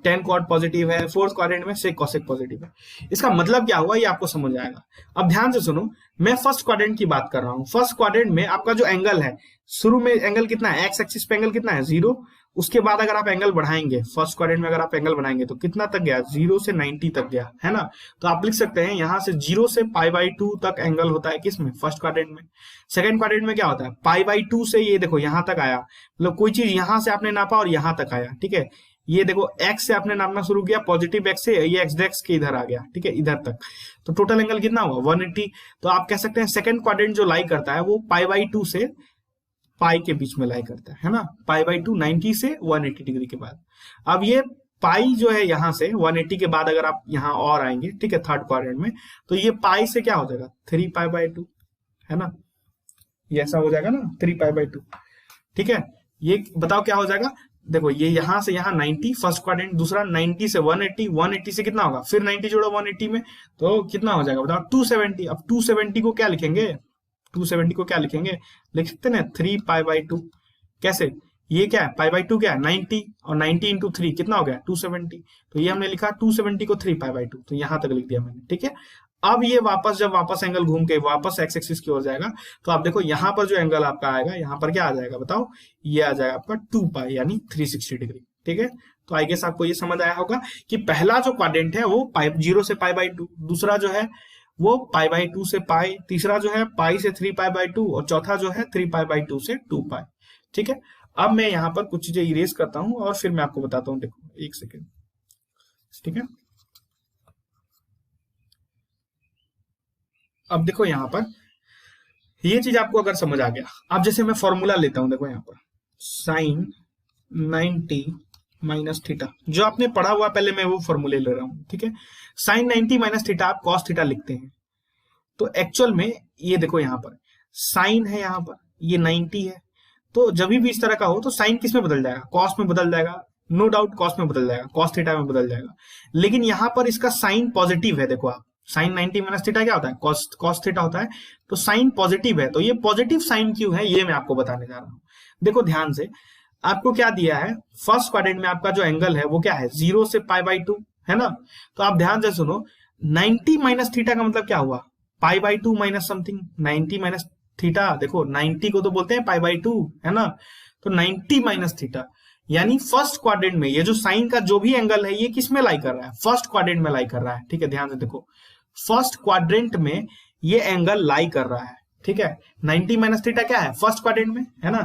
टेन कॉट पॉजिटिव है, फोर्थ क्वाड्रेंट में सेक कॉसेक पॉजिटिव है। इसका मतलब क्या हुआ ये आपको समझ आएगा। अब ध्यान से सुनो, मैं फर्स्ट क्वाड्रेंट की बात कर रहा हूं। फर्स्ट क्वाड्रेंट में आपका जो एंगल है, शुरू में एंगल कितना है, एक्स एक्सिस पे एंगल कितना है, 0। उसके बाद अगर आप एंगल बढ़ाएंगे, फर्स्ट क्वाड्रेंट में अगर आप एंगल बढ़ाएंगे तो कितना तक गया, 0 से 90 तक गया, है ना। तो आप लिख सकते हैं यहां से 0 से π/2 तक एंगल होता है किसमें, फर्स्ट क्वाड्रेंट में। सेकंड क्वाड्रेंट में क्या होता है, π/2 से ये देखो यहां तक आया, मतलब कोई चीज यहां से आपने नापा और यहां तक आया, ठीक है। ये देखो x से आपने नापना शुरू किया, पॉजिटिव x से, ये x डेक्स के इधर आ गया, ठीक है, इधर तक। तो टोटल एंगल कितना हुआ, 180। तो आप कह सकते हैं सेकंड क्वाड्रेंट जो लाई करता है वो π/2 से पाई के बीच में लाई करता है ना, π/2 90 से 180 डिग्री के बाद। अब ये पाई जो है यहां से 180 के बाद अगर आप यहां और आएंगे, ठीक है, थर्ड क्वाड्रेंट में, तो ये पाई से क्या हो जाएगा, 3π/2, है ना, ये ऐसा हो जाएगा ना 3π/2, ठीक है। ये बताओ क्या हो जाएगा, देखो ये यहां से यहां 90 फर्स्ट क्वाड्रेंट, दूसरा 90 से 180, 180 से कितना होगा, फिर 90 जोड़ो 180 में, तो कितना हो जाएगा बताओ, 270। अब 270 को क्या लिखेंगे, 270 को क्या लिखेंगे, लिख सकते हैं 3π/2। कैसे, ये क्या है, π/2 क्या है 90, और 90 इंटू 3 कितना हो गया 270। तो ये हमने लिखा 270 को 3π/2, तो यहां तक लिख दिया मैंने, ठीक है। अब ये जब वापस एंगल घूम के वापस एक्स एक्सिस की ओर जाएगा, तो आप देखो यहां पर जो एंगल आपका आएगा, यहां पर क्या आ जाएगा बताओ, ये आ जाएगा आपका 2π यानी 360 डिग्री, ठीक है। तो आई गेस आपको ये समझ आया होगा कि पहला जो क्वाड्रेंट है वो पाई 0 से पाई बाई 2, दूसरा जो है वो पाई बाई 2 से पाई, तीसरा जो है पाई से 3 पाई बाई 2 और चौथा जो है 3 पाई बाई 2 से 2 पाई। ठीक है, अब मैं यहाँ पर कुछ चीजें इरेज करता हूं और फिर मैं आपको बताता हूँ। देखो एक सेकेंड, ठीक है। अब देखो यहाँ पर ये चीज आपको अगर समझ आ गया, अब जैसे मैं फॉर्मूला लेता हूं, देखो यहाँ पर साइन 90 माइनस थीटा, जो आपने पढ़ा हुआ पहले मैं वो फॉर्मूले ले रहा हूं, ठीक है। साइन 90 माइनस थीटा आप कॉस थीटा लिखते हैं, तो एक्चुअल में ये देखो यहाँ पर साइन है, यहाँ पर ये 90 है, तो जब भी इस तरह का हो तो साइन किस में बदल जाएगा, कॉस में बदल जाएगा, नो डाउट कॉस में बदल जाएगा, कॉस थीटा में बदल जाएगा। लेकिन यहाँ पर इसका साइन पॉजिटिव है, देखो आप साइन 90 माइनस थीटा क्या होता है, कॉस थीटा होता है, तो साइन पॉजिटिव है। तो ये पॉजिटिव साइन क्यों है ये मैं आपको बताने जा रहा हूं। देखो ध्यान से, आपको क्या दिया है, फर्स्ट क्वाड्रेंट में आपका जो एंगल है वो क्या है, 0 से पाई बाई 2 है ना। तो आप ध्यान से सुनो, 90 माइनस थीटा का मतलब क्या हुआ, पाई by 2 minus something, 90 minus theta, देखो 90 को तो बोलते हैं पाई बाई 2 है ना, तो 90 माइनस थीटा यानी फर्स्ट क्वाड्रेंट में ये जो साइन का जो भी एंगल है ये किस में लाई कर रहा है, फर्स्ट क्वाड्रेंट में लाई कर रहा है। ठीक है, ध्यान से देखो, फर्स्ट क्वाड्रेंट में ये एंगल लाई कर रहा है, ठीक है। 90 माइनस थीटा क्या है, फर्स्ट क्वाड्रेंट में है ना,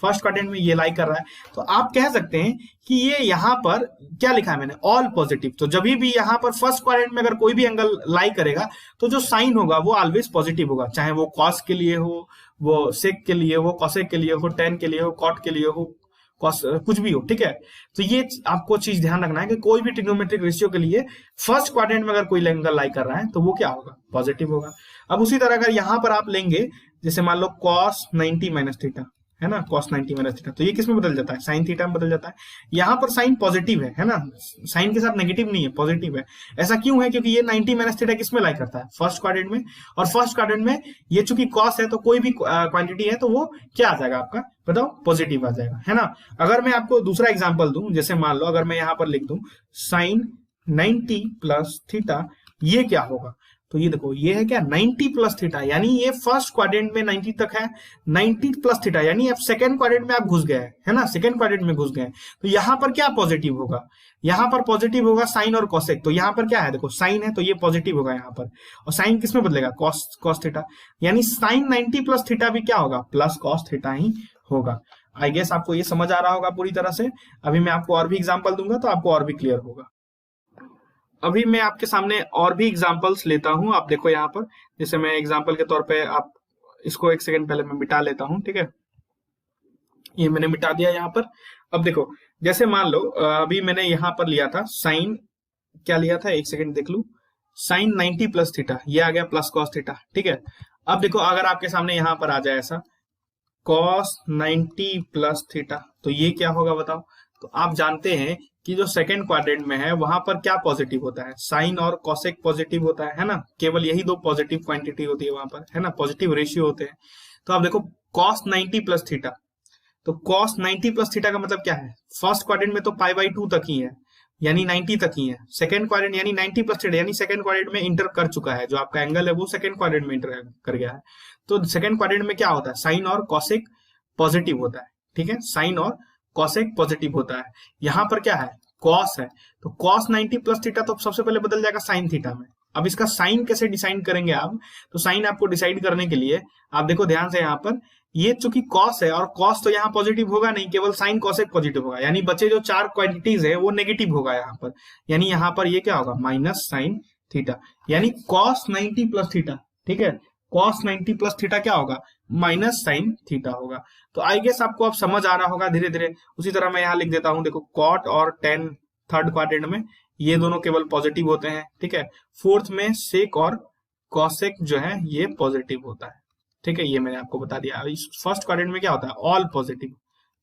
फर्स्ट क्वाड्रेंट में ये लाई कर रहा है। तो आप कह सकते हैं कि ये यहां पर क्या लिखा है मैंने, ऑल पॉजिटिव। तो जब भी यहां पर फर्स्ट क्वाड्रेंट में अगर कोई भी एंगल लाई करेगा तो जो साइन होगा वो ऑलवेज पॉजिटिव होगा, चाहे वो कॉस के लिए हो, वो सेक के लिए हो, कॉसेक के लिए हो, टेन के लिए हो, कॉट के लिए हो, कुछ भी हो, ठीक है। तो ये आपको चीज ध्यान रखना है कि कोई भी ट्रिग्नोमेट्रिक रेशियो के लिए फर्स्ट क्वाड्रेंट में अगर कोई एंगल लाई कर रहा है तो वो क्या होगा, पॉजिटिव होगा। अब उसी तरह अगर यहां पर आप लेंगे, जैसे मान लो कॉस 90 माइनस थीटा है ना, कॉस 90 माइनस थीटा, तो ये किस में बदल जाता है, साइन थीटा में बदल जाता है। यहां पर साइन पॉजिटिव है ना, साइन के साथ नेगेटिव नहीं है, पॉजिटिव है। ऐसा क्यों है, क्योंकि ये 90 माइनस थीटा किस में लाई करता है, फर्स्ट क्वाड्रेंट में, और फर्स्ट क्वाड्रेंट में ये चूंकि कॉस है तो कोई भी क्वांटिटी है तो वो क्या आ जाएगा आपका, बताओ, पॉजिटिव आ जाएगा, है ना। अगर मैं आपको दूसरा एग्जाम्पल दूं, जैसे मान लो अगर मैं यहां पर लिख दूं साइन 90 प्लस थीटा, ये क्या होगा, तो ये देखो ये है क्या, 90 प्लस थीटा, यानी ये फर्स्ट क्वाड्रेंट में 90 तक है, 90 प्लस थीटा यानी अब सेकंड क्वाड्रेंट में आप घुस गए है ना, सेकंड क्वाड्रेंट में घुस गए। तो यहां पर क्या पॉजिटिव होगा, यहां पर पॉजिटिव होगा साइन और कॉसेक। तो यहां पर क्या है, देखो साइन है तो ये पॉजिटिव होगा यहां पर, और साइन किस में बदलेगा, कॉस थीटा, यानी साइन 90 प्लस थीटा भी क्या होगा, प्लस कॉस थीटा ही होगा। आई गेस आपको ये समझ आ रहा होगा पूरी तरह से। अभी मैं आपको और भी एग्जाम्पल दूंगा तो आपको और भी क्लियर होगा। अभी मैं आपके सामने और भी एग्जांपल्स लेता हूं, आप देखो यहाँ पर, जैसे मैं एग्जांपल के तौर पे आप इसको एक सेकंड पहले मैं मिटा लेता हूं, ठीक है, ये मैंने मिटा दिया यहाँ पर। अब देखो जैसे मान लो अभी मैंने यहाँ पर लिया था साइन, क्या लिया था, एक सेकंड देख लू, साइन 90 प्लस थीटा, ये आ गया प्लस कॉस थीटा, ठीक है। अब देखो अगर आपके सामने यहाँ पर आ जाए ऐसा कॉस 90 प्लस थीटा, तो ये क्या होगा बताओ। तो आप जानते हैं कि जो सेकंड क्वाड्रेंट में है वहां पर क्या पॉजिटिव होता है, साइन और कॉसेक पॉजिटिव होता है ना, केवल यही दो पॉजिटिव क्वांटिटी होती है वहां पर, है ना, पॉजिटिव रेशियो होते हैं। तो आप देखो कॉस 90 प्लस थीटा, तो कॉस 90 प्लस थीटा का मतलब क्या है, फर्स्ट क्वाड्रेंट में तो पाई बाई 2 तक ही है, यानी 90 तक ही है। सेकंड क्वाड्रेंट यानी 90 प्लस थीटा यानी सेकंड क्वाड्रेंट में इंटर कर चुका है, जो आपका एंगल है वो सेकंड क्वाड्रेंट में इंटर कर गया है। तो सेकंड क्वाड्रेंट में क्या होता है, साइन और कॉसेक पॉजिटिव होता है, ठीक है, साइन और कॉसेक पॉजिटिव होता है। यहाँ पर क्या है, कॉस है, तो कॉस 90 प्लस थीटा तो सबसे पहले बदल जाएगा साइन थीटा में। अब इसका साइन कैसे डिसाइड करेंगे आप, तो साइन आपको डिसाइड करने के लिए आप देखो ध्यान से, यहाँ पर ये चूंकि कॉस है और कॉस तो यहाँ पॉजिटिव होगा नहीं, केवल साइन कॉसेक पॉजिटिव होगा, यानी बचे जो चार क्वांटिटीज है वो नेगेटिव होगा यहाँ पर, यानी यहाँ पर ये क्या होगा, माइनस साइन थीटा, यानी कॉस 90 प्लस थीटा, ठीक है, कॉस 90 प्लस थीटा क्या होगा, माइनस साइन थीटा होगा। तो आई गेस आपको अब समझ आ रहा होगा धीरे धीरे। उसी तरह मैं यहाँ लिख देता हूं, देखो कॉट और टेन थर्ड क्वाड्रेंट में ये दोनों केवल पॉजिटिव होते हैं, ठीक है। फोर्थ में सेक और कॉसेक जो है ये पॉजिटिव होता है, ठीक है, ये मैंने आपको बता दिया। फर्स्ट क्वाड्रेंट में क्या होता है, ऑल पॉजिटिव,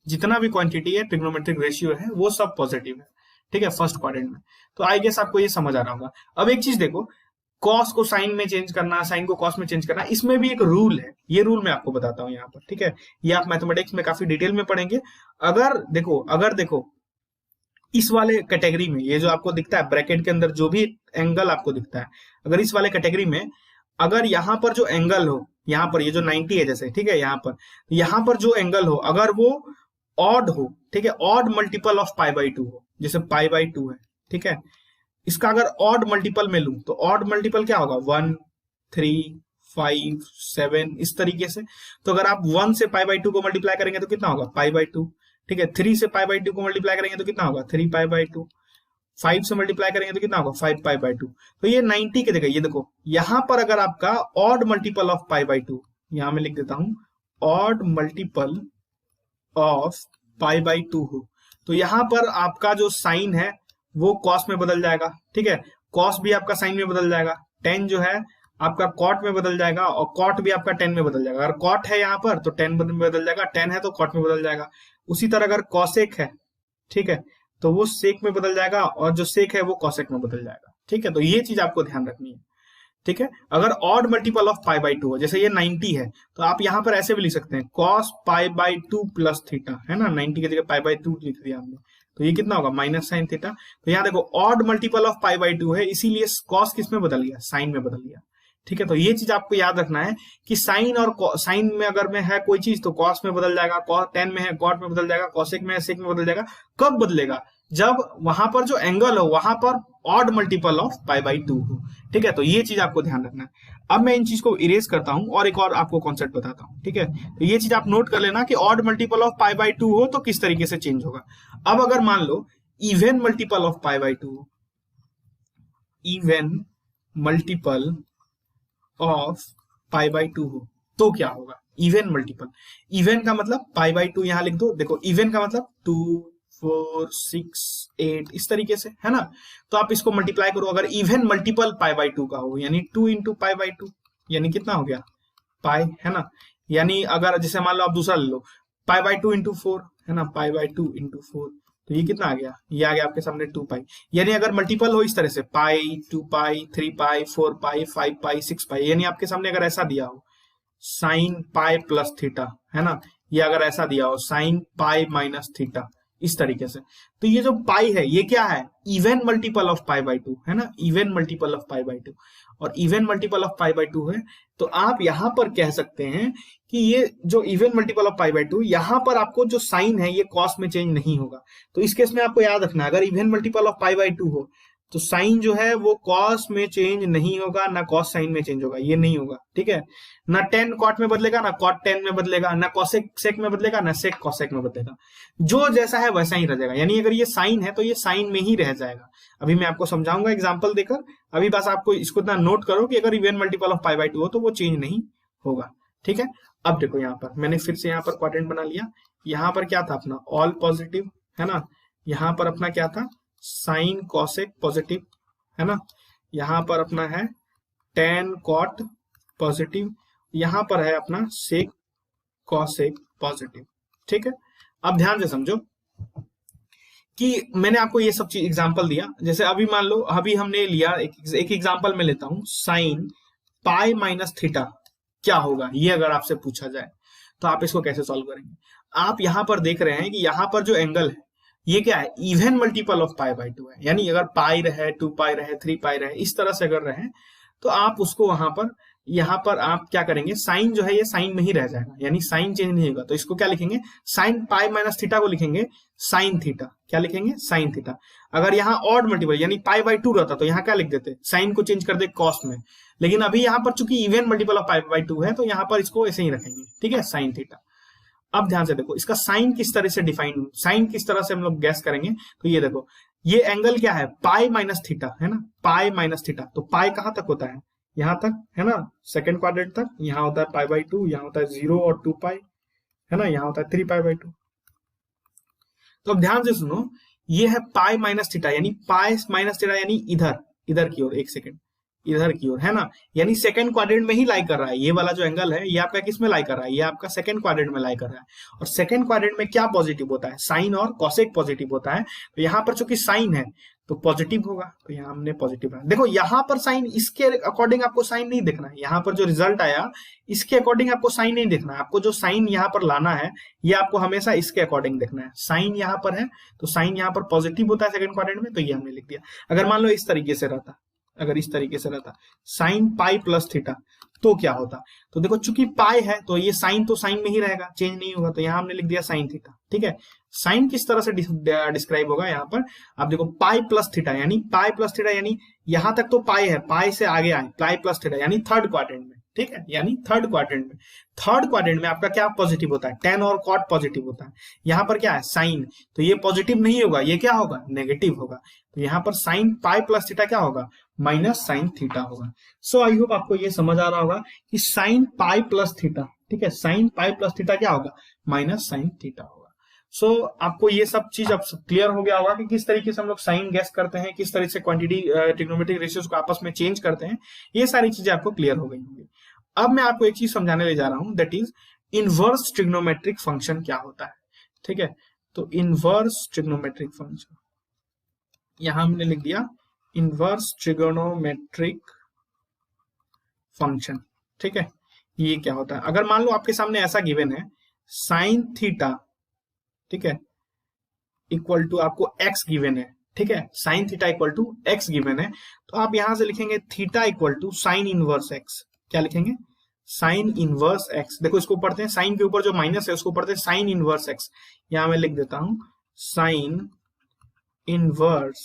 जितना भी क्वांटिटी है ट्रिग्नोमेट्रिक रेशियो है वो सब पॉजिटिव है, ठीक है, फर्स्ट क्वाड्रेंट में। तो आई गेस आपको ये समझ आ रहा होगा। अब एक चीज देखो, कॉस को साइन में चेंज करना, साइन को कॉस में चेंज करना, इसमें भी एक रूल है, ये रूल मैं आपको बताता हूं यहाँ पर, ठीक है, ये आप मैथमेटिक्स में काफी डिटेल में पढ़ेंगे। अगर देखो इस वाले कैटेगरी में ये जो आपको दिखता है ब्रैकेट के अंदर जो भी एंगल आपको दिखता है, अगर इस वाले कैटेगरी में अगर यहाँ पर जो एंगल हो, यहाँ पर ये जो 90 है जैसे, ठीक है, यहाँ पर जो एंगल हो अगर वो ऑड हो, ठीक है, odd multiple of pi by 2 हो, जैसे पाई बाई 2 है, ठीक है। इसका अगर ऑड मल्टीपल में लूं तो ऑड मल्टीपल क्या होगा, 1, 3, 5, 7 इस तरीके से। तो अगर आप 1 से पाई बाई 2 को मल्टीप्लाई करेंगे तो कितना होगा, पाई बाई 2, ठीक है। 3 से पाई बाई 2 को मल्टीप्लाई करेंगे तो कितना होगा, 3 पाई बाई 2। 5 से मल्टीप्लाई करेंगे तो कितना होगा, 5 पाई बाई 2। तो ये 90 की जगह ये देखो यहां पर अगर आपका odd multiple of pi by 2, यहां मैं लिख देता हूं odd multiple of pi by 2 हो, तो यहां पर आपका जो साइन है वो कॉस में बदल जाएगा, ठीक है। कॉस भी आपका साइन में बदल जाएगा, टेन जो है आपका कॉट में बदल जाएगा, और कॉट भी आपका टेन में बदल जाएगा। अगर कॉट है यहाँ पर तो टेन में बदल जाएगा, टेन है तो कॉट में बदल जाएगा। उसी तरह अगर कॉसेक है, ठीक है, तो वो सेक में बदल जाएगा, और जो सेक है वो कॉसेक में बदल जाएगा, ठीक है। तो ये चीज आपको ध्यान रखनी है, ठीक है। अगर odd multiple of pi by 2 है, जैसे ये 90 है, तो आप यहां पर ऐसे भी लिख सकते हैं cos pi by 2 plus theta, है ना। 90 की जगह पाई बाई 2 लिख दिया हमने, तो ये कितना होगा, माइनस साइन थीटा। तो यहाँ देखो odd multiple of pi by 2 है, इसीलिए कॉस किस में बदल गया, साइन में बदल गया, ठीक है। तो ये चीज आपको याद रखना है कि साइन और साइन में अगर में है कोई चीज तो कॉस में बदल जाएगा, टेन में है कॉट में बदल जाएगा, कॉसेक में है सेक में बदल जाएगा। कब बदलेगा, जब वहां पर जो एंगल हो वहां पर odd multiple of pi by 2 हो, ठीक है। तो ये चीज आपको ध्यान रखना है। अब मैं इन चीज को इरेज करता हूं और एक और आपको कॉन्सेप्ट बताता हूं, ठीक है। तो ये चीज आप नोट कर लेना कि odd multiple of pi by 2 हो तो किस तरीके से चेंज होगा। अब अगर मान लो even multiple of pi by 2, even multiple of pi by 2 हो तो क्या होगा, इवन मल्टीपल। इवन का मतलब पाई बाई 2 यहां लिख दो, देखो इवन का मतलब 2, 4, 6, 8 इस तरीके से, है ना। तो आप इसको मल्टीप्लाई करो, अगर इवन मल्टीपल पाई बाई 2 का हो, यानी 2 इंटू पाई बाई 2, यानी कितना हो गया, पाई, है ना। यानी अगर जैसे मान लो आप दूसरा ले लो, पाई बाई 2 इंटू 4, है ना, पाई बाई 2 इंटू 4, तो ये कितना आ गया, ये आ गया आपके सामने 2 पाई। यानी अगर मल्टीपल हो इस तरह से पाई, 2 पाई, 3 पाई, 4 पाई, 5 पाई, 6 पाई, यानी आपके सामने अगर ऐसा दिया हो साइन पाई प्लस थीटा, है ना, ये अगर ऐसा दिया हो साइन पाई माइनस थीटा इस तरीके से, तो ये जो पाई है ये क्या है, even multiple of pi by 2, है ना, even multiple of pi by 2, और even multiple of pi by 2 है। तो आप यहां पर कह सकते हैं कि ये जो even multiple of pi by 2, यहां पर आपको जो साइन है ये कॉस में चेंज नहीं होगा। तो इस केस में आपको याद रखना है, अगर even multiple of pi by 2 हो तो साइन जो है वो कॉस में चेंज नहीं होगा, ना कॉस साइन में चेंज होगा, ये नहीं होगा, ठीक है। ना टेन कॉट में बदलेगा, ना कॉट टेन में बदलेगा, ना कॉसेक सेक में बदलेगा, ना सेक कॉसेक में बदलेगा, जो जैसा है वैसा ही रह जाएगा। यानी अगर ये साइन है तो ये साइन में ही रह जाएगा। अभी मैं आपको समझाऊंगा एग्जाम्पल देकर, अभी बस आपको इसको इतना नोट करो कि अगर even multiple of pi by 2 हो तो वो चेंज नहीं होगा, ठीक है। अब देखो यहाँ पर मैंने फिर से यहाँ पर क्वाड्रेंट बना लिया, यहाँ पर क्या था अपना ऑल पॉजिटिव, है ना, यहाँ पर अपना क्या था साइन कॉसेक पॉजिटिव, है ना, यहाँ पर अपना है टेन कॉट पॉजिटिव, यहाँ पर है अपना सेक कॉसेक पॉजिटिव, ठीक है। अब ध्यान से समझो कि मैंने आपको ये सब चीज एग्जांपल दिया। जैसे अभी मान लो अभी हमने लिया एक एग्जांपल में लेता हूं, साइन पाई माइनस थीटा क्या होगा, ये अगर आपसे पूछा जाए तो आप इसको कैसे सॉल्व करेंगे। आप यहां पर देख रहे हैं कि यहां पर जो एंगल है ये क्या है, even multiple of pi by 2 है। यानी अगर पाई रहे, 2 पाई रहे, 3 पाई रहे, इस तरह से अगर रहे तो आप उसको वहां पर यहाँ पर आप क्या करेंगे, साइन जो है ये साइन में ही रह जाएगा, यानी साइन चेंज नहीं होगा। तो इसको क्या लिखेंगे, साइन पाई माइनस थीटा को लिखेंगे साइन थीटा, क्या लिखेंगे साइन थीटा। अगर यहाँ ऑड मल्टीपल यानी पाई बाई 2 रहता तो यहाँ क्या लिख देते, साइन को चेंज कर दे कॉस में। लेकिन अभी यहाँ पर चूंकि even multiple of pi by 2 है तो यहाँ पर इसको ऐसे ही रखेंगे, ठीक है, साइन थीटा। अब ध्यान से देखो इसका साइन किस तरह से डिफाइन, साइन किस तरह से हम लोग गैस करेंगे। तो ये देखो ये एंगल क्या है, पाई माइनस थीटा, है ना, पाई माइनस थीटा। तो पाई कहां तक होता है, यहां तक, है ना, सेकंड क्वाड्रेंट तक। यहाँ होता है पाई बाई 2, यहाँ होता है 0 और 2 पाई, है ना, यहाँ होता है 3 पाई बाई 2। तो अब ध्यान से सुनो, ये है पाई माइनस थीटा, यानी पाई माइनस थीटा यानी इधर की ओर, एक सेकेंड इधर की ओर, है ना, यानी सेकंड क्वाड्रेंट में ही लाई कर रहा है। ये वाला जो एंगल है ये आपका किस में लाई कर रहा है, ये आपका सेकंड क्वाड्रेंट में लाई कर रहा है। और सेकंड क्वाड्रेंट में क्या पॉजिटिव होता है, साइन और कॉसेक पॉजिटिव होता है। तो यहाँ पर चूंकि साइन है तो पॉजिटिव होगा, तो यहाँ हमने पॉजिटिव रखा। देखो यहाँ पर साइन, इसके अकॉर्डिंग आपको साइन नहीं देखना है, यहाँ पर जो रिजल्ट आया इसके अकॉर्डिंग आपको साइन नहीं देखना है। आपको जो साइन यहाँ पर लाना है ये आपको हमेशा इसके अकॉर्डिंग देखना है। साइन यहाँ पर है तो साइन यहाँ पर पॉजिटिव होता है सेकंड क्वाड्रेंट में, तो ये हमने लिख दिया। अगर मान लो इस तरीके से रहता, अगर इस तरीके से रहता साइन पाई प्लस थीटा, तो क्या होता? तो देखो चूंकि पाई है तो ये साइन तो साइन में ही रहेगा, चेंज नहीं होगा, तो यहां हमने लिख दिया साइन थीटा। ठीक है, साइन किस तरह से डिस्क्राइब होगा यहाँ पर? आप देखो पाई प्लस थीटा, यानी पाई प्लस थीटा, यानी यहां तक तो पाई है, पाई से आगे आए पाई प्लस थीटा, यानी थर्ड क्वाड्रेंट में। ठीक है, यानी थर्ड क्वाड्रेंट में, थर्ड क्वाड्रेंट में आपका क्या पॉजिटिव होता है? टेन और कॉट पॉजिटिव होता है। यहाँ पर क्या है? साइन, तो ये पॉजिटिव नहीं होगा, ये क्या होगा? नेगेटिव होगा। तो यहाँ पर साइन पाई प्लस थीटा क्या होगा? माइनस साइन थीटा होगा। सो आई होप आपको ये समझ आ रहा होगा कि साइन पाई प्लस थीटा, ठीक है, साइन पाई प्लस थीटा क्या होगा? माइनस साइन थीटा होगा। सो आपको ये सब चीज अब क्लियर हो गया होगा कि किस तरीके से हम लोग साइन गैस करते हैं, किस तरह से क्वांटिटी ट्रिग्नोमेट्रिक रेशियोज को आपस में चेंज करते हैं, ये सारी चीजें आपको क्लियर हो गई होंगी। अब मैं आपको एक चीज समझाने ले जा रहा हूं, that is inverse trigonometric function क्या होता है। ठीक है, तो इनवर्स ट्रिग्नोमेट्रिक फंक्शन, यहां हमने लिख दिया इनवर्स ट्रिगोनोमेट्रिक फंक्शन। ठीक है, ये क्या होता है? अगर मान लो आपके सामने ऐसा गिवन है साइन थीटा, ठीक है, इक्वल टू आपको एक्स गिवन है। ठीक है, sine theta equal to x given है, तो आप यहां से लिखेंगे theta equal to sine inverse x. क्या लिखेंगे? Sine inverse x. देखो इसको पढ़ते हैं, साइन के ऊपर जो माइनस है उसको पढ़ते हैं साइन इनवर्स एक्स। यहां मैं लिख देता हूं साइन इनवर्स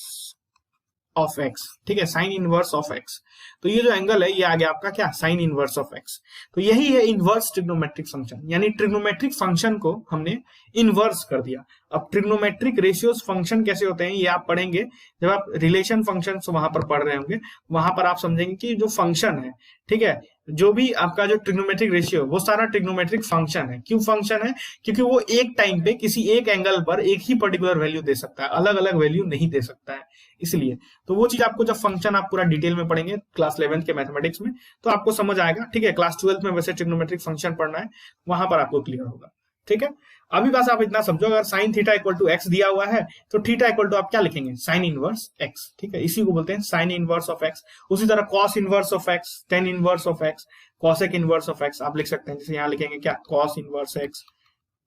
ऑफ एक्स। ठीक है, साइन इनवर्स ऑफ एक्स। तो ये जो एंगल है ये आ गया आपका क्या? Sign inverse of x. तो यही है इनवर्स ट्रिग्नोमेट्रिक फंक्शन, यानी ट्रिग्नोमेट्रिक फंक्शन को हमने इनवर्स कर दिया। अब ट्रिग्नोमेट्रिक रेशियोज फंक्शन कैसे होते हैं ये आप पढ़ेंगे जब आप रिलेशन फंक्शन वहां पर पढ़ रहे होंगे, वहां पर आप समझेंगे कि जो फंक्शन है, ठीक है, जो भी आपका जो ट्रिग्नोमेट्रिक रेशियो वो सारा ट्रिग्नोमेट्रिक फंक्शन है। क्यों फंक्शन है? क्योंकि वो एक टाइम पे किसी एक एंगल पर एक ही पर्टिकुलर वैल्यू दे सकता है, अलग अलग वैल्यू नहीं दे सकता है, इसलिए। तो वो चीज आपको जब फंक्शन आप पूरा डिटेल में पढ़ेंगे क्लास 11th के मैथमेटिक्स में तो आपको समझ आएगा। ठीक है, क्लास 12th में वैसे ट्रिग्नोमेट्रिक फंक्शन पढ़ना है, वहां पर आपको क्लियर होगा। ठीक है, अभी बस आप इतना समझो, अगर sine theta equal to x दिया हुआ है तो थीटा इक्वल टू आप क्या लिखेंगे? Sine inverse x. ठीक है, इसी को बोलते हैं साइन इनवर्स ऑफ एक्स। उसी तरह cos inverse of x, ten inverse of x, cosec inverse of x आप लिख सकते हैं। जैसे यहां लिखेंगे क्या? Cos inverse x,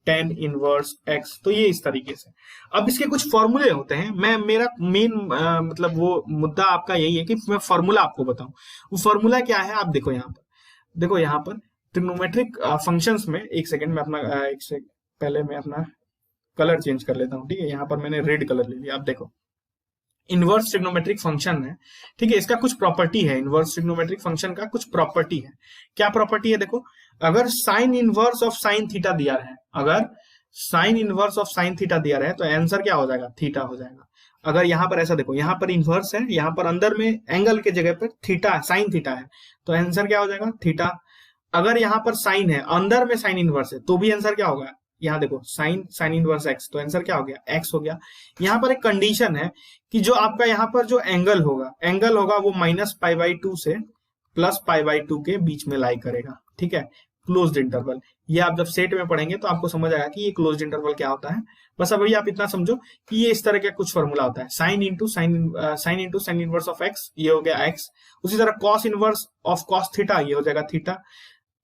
ten inverse x. तो ये इस तरीके से। अब इसके कुछ फॉर्मूले होते हैं, मैं मेरा मेन मतलब वो मुद्दा आपका यही है कि मैं फॉर्मूला आपको बताऊं। वो फॉर्मूला क्या है आप देखो यहाँ पर, देखो यहाँ पर ट्रिग्नोमेट्रिक फंक्शंस में, एक सेकेंड में अपना एक से पहले मैं अपना कलर चेंज कर लेता हूँ। ठीक है, यहाँ पर मैंने रेड कलर ले लिया। आप देखो इनवर्स ट्रिग्नोमेट्रिक फंक्शन है, ठीक है, इसका कुछ प्रॉपर्टी है, इनवर्स ट्रिग्नोमेट्रिक फंक्शन का कुछ प्रॉपर्टी है। क्या प्रॉपर्टी है? देखो, अगर sign inverse of sine theta दिया है, अगर sign inverse of sine theta दिया है तो आंसर क्या हो जाएगा? थीटा हो जाएगा। अगर यहाँ पर ऐसा देखो, यहाँ पर इनवर्स है, यहाँ पर अंदर में एंगल के जगह पर थीटा साइन थीटा है, तो आंसर क्या हो जाएगा? थीटा। अगर यहाँ पर साइन है, अंदर में साइन इनवर्स है, तो भी आंसर क्या होगा? यहाँ देखो साइन साइन इनवर्स एक्स, तो आंसर क्या हो गया? एक्स हो गया। यहाँ पर एक कंडीशन है कि जो आपका यहाँ पर जो एंगल होगा वो माइनस पाई बाई 2 से प्लस पाई बाई 2 के बीच में लाई करेगा। ठीक है, क्लोज्ड इंटरवल। ये आप जब सेट में पढ़ेंगे तो आपको समझ आएगा कि ये क्लोज्ड इंटरवल क्या होता है। बस अभी आप इतना समझो कि ये इस तरह का कुछ फॉर्मूला होता है, sine into sine inverse of x, ये हो गया एक्स। उसी तरह cos inverse of cos theta, ये हो जाएगा theta.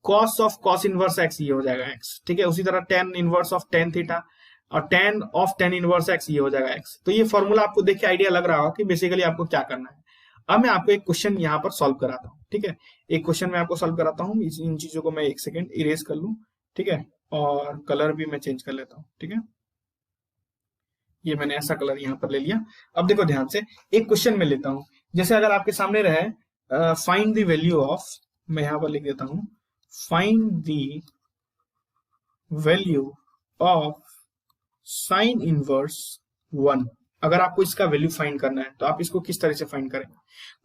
Cos of cos inverse x, ये हो जाएगा एक्स। ठीक है, उसी तरह tan inverse of tan theta और tan of tan inverse x, ये हो जाएगा एक्स। तो ये फॉर्मूला आपको देख के आइडिया लग रहा होगा कि बेसिकली आपको क्या करना है। अब मैं आपको एक क्वेश्चन यहाँ पर सॉल्व कराता हूँ। ठीक है, एक क्वेश्चन मैं आपको सॉल्व कराता हूँ। इन चीजों को मैं एक सेकेंड इरेज कर लूँ। ठीक है, और कलर भी मैं चेंज कर लेता हूँ। ठीक है, ये मैंने ऐसा कलर यहाँ पर ले लिया। अब देखो ध्यान से, एक क्वेश्चन में लेता हूँ। जैसे अगर आपके सामने रहे फाइंड द वैल्यू ऑफ, मैं यहाँ पर लिख देता हूँ find the value of sine inverse 1। अगर आपको इसका वैल्यू फाइंड करना है तो आप इसको किस तरह से फाइंड करेंगे?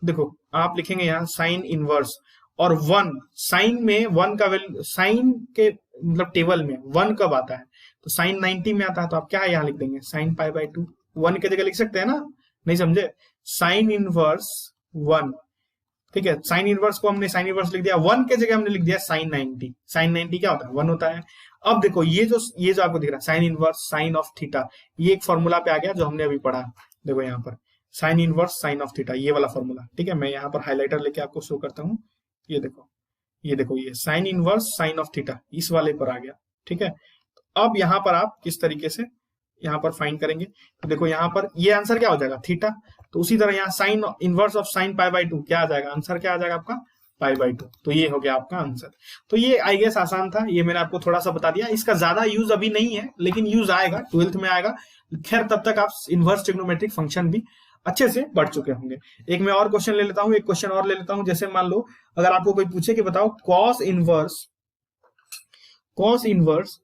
देखो आप लिखेंगे यहाँ साइन इनवर्स और 1, साइन में 1 का वैल्यू, साइन के मतलब टेबल में 1 कब आता है? तो साइन 90 में आता है, तो आप क्या यहाँ लिख देंगे? Sine pi by 2। 1 की जगह लिख सकते हैं ना? नहीं समझे? Sine inverse 1। ठीक है, साइन इनवर्स को हमने साइन इनवर्स लिख दिया, 1 के जगह हमने लिख दिया साइन 90। साइन 90 क्या होता है? 1 होता है। अब देखो ये जो आपको दिख रहा है sine inverse sine of theta, ये एक फॉर्मूला पे आ गया जो हमने अभी पढ़ा। देखो यहाँ पर sine inverse sine of theta, ये वाला फॉर्मूला। ठीक है, मैं यहाँ पर हाइलाइटर लेके आपको शो करता हूँ। ये देखो ये sine inverse sine of theta इस वाले पर आ गया। ठीक है, अब यहाँ पर आप किस तरीके से यहाँ पर फाइंड करेंगे तो देखो यहाँ पर ये आंसर क्या हो जाएगा, थीटा। तो उसी तरह यहाँ sign inverse of sine pi by 2 क्या आ जाएगा, आंसर क्या आ जाएगा आपका पाई बाई 2। तो ये हो गया आपका आंसर। तो ये आई गेस आसान था, ये मैंने आपको थोड़ा सा बता दिया। इसका ज्यादा यूज अभी नहीं है, लेकिन यूज आएगा, 12th में आएगा। खैर तब तक आप इनवर्स ट्रिग्नोमेट्रिक फंक्शन भी अच्छे से पढ़ चुके होंगे। एक मैं और क्वेश्चन ले लेता हूं, एक क्वेश्चन और ले लेता हूं। जैसे मान लो अगर आपको कोई पूछे कि बताओ कॉस इनवर्स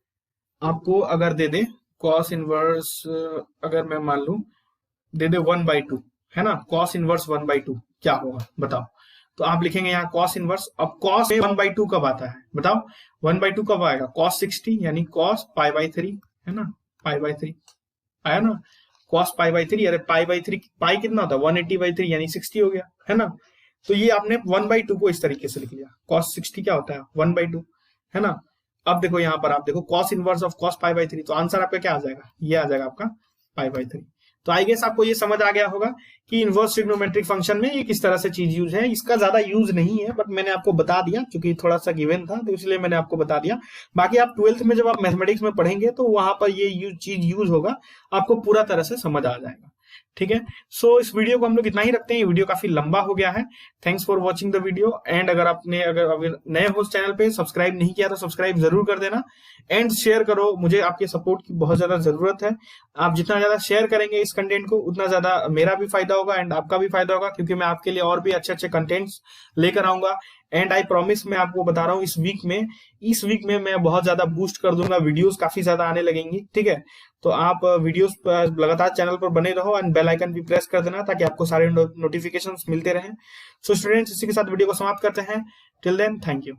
आपको अगर दे दे, कॉस इनवर्स अगर मैं मान लू दे दे 1/2 है ना, कॉस इनवर्स 1/2 क्या होगा बताओ। तो आप लिखेंगे यहाँ कॉस इनवर्स। अब कॉस 1/2 कब आता है बताओ, 1/2 कब आएगा, कॉस 60 यानी कॉस पाई बाई 3 है ना, पाई बाई 3 आया ना, कॉस पाई बाई 3। अरे पाई बाई 3 पाई कितना होता है 180/3 यानी 60 हो गया है ना। तो ये आपने 1/2 को इस तरीके से लिख लिया, कॉस 60 क्या होता है 1/2 है ना। अब देखो यहाँ पर आप देखो cos inverse of cos pi by 3, तो आंसर आपका क्या आ जाएगा, ये आ जाएगा आपका पाई बाई 3। तो आई गेस आपको ये समझ आ गया होगा कि इनवर्स ट्रिग्नोमेट्रिक फंक्शन में ये किस तरह से चीज यूज है। इसका ज्यादा यूज नहीं है, बट मैंने आपको बता दिया क्योंकि थोड़ा सा गिवन था, तो इसलिए मैंने आपको बता दिया। बाकी आप 12th में जब आप मैथमेटिक्स में पढ़ेंगे तो वहां पर ये चीज यूज होगा, आपको पूरा तरह से समझ आ जाएगा। ठीक है, सो इस वीडियो को हम लोग इतना ही रखते हैं, ये वीडियो काफी लंबा हो गया है। Thanks for watching the video. And अगर अगर नए हो चैनल पे सब्सक्राइब नहीं किया तो सब्सक्राइब जरूर कर देना एंड शेयर करो, मुझे आपके सपोर्ट की बहुत ज्यादा जरूरत है। आप जितना ज्यादा शेयर करेंगे इस कंटेंट को उतना ज्यादा मेरा भी फायदा होगा एंड आपका भी फायदा होगा, क्योंकि मैं आपके लिए और भी अच्छे अच्छे कंटेंट्स लेकर आऊंगा। एंड आई प्रॉमिस, मैं आपको बता रहा हूँ इस वीक में मैं बहुत ज्यादा बूस्ट कर दूंगा, वीडियोस काफी ज्यादा आने लगेंगी। ठीक है, तो आप वीडियोस पर लगातार चैनल पर बने रहो एंड बेल आइकन भी प्रेस कर देना ताकि आपको सारे नोटिफिकेशंस मिलते रहें। सो स्टूडेंट्स, इसी के साथ वीडियो को समाप्त करते हैं। Till then, thank you.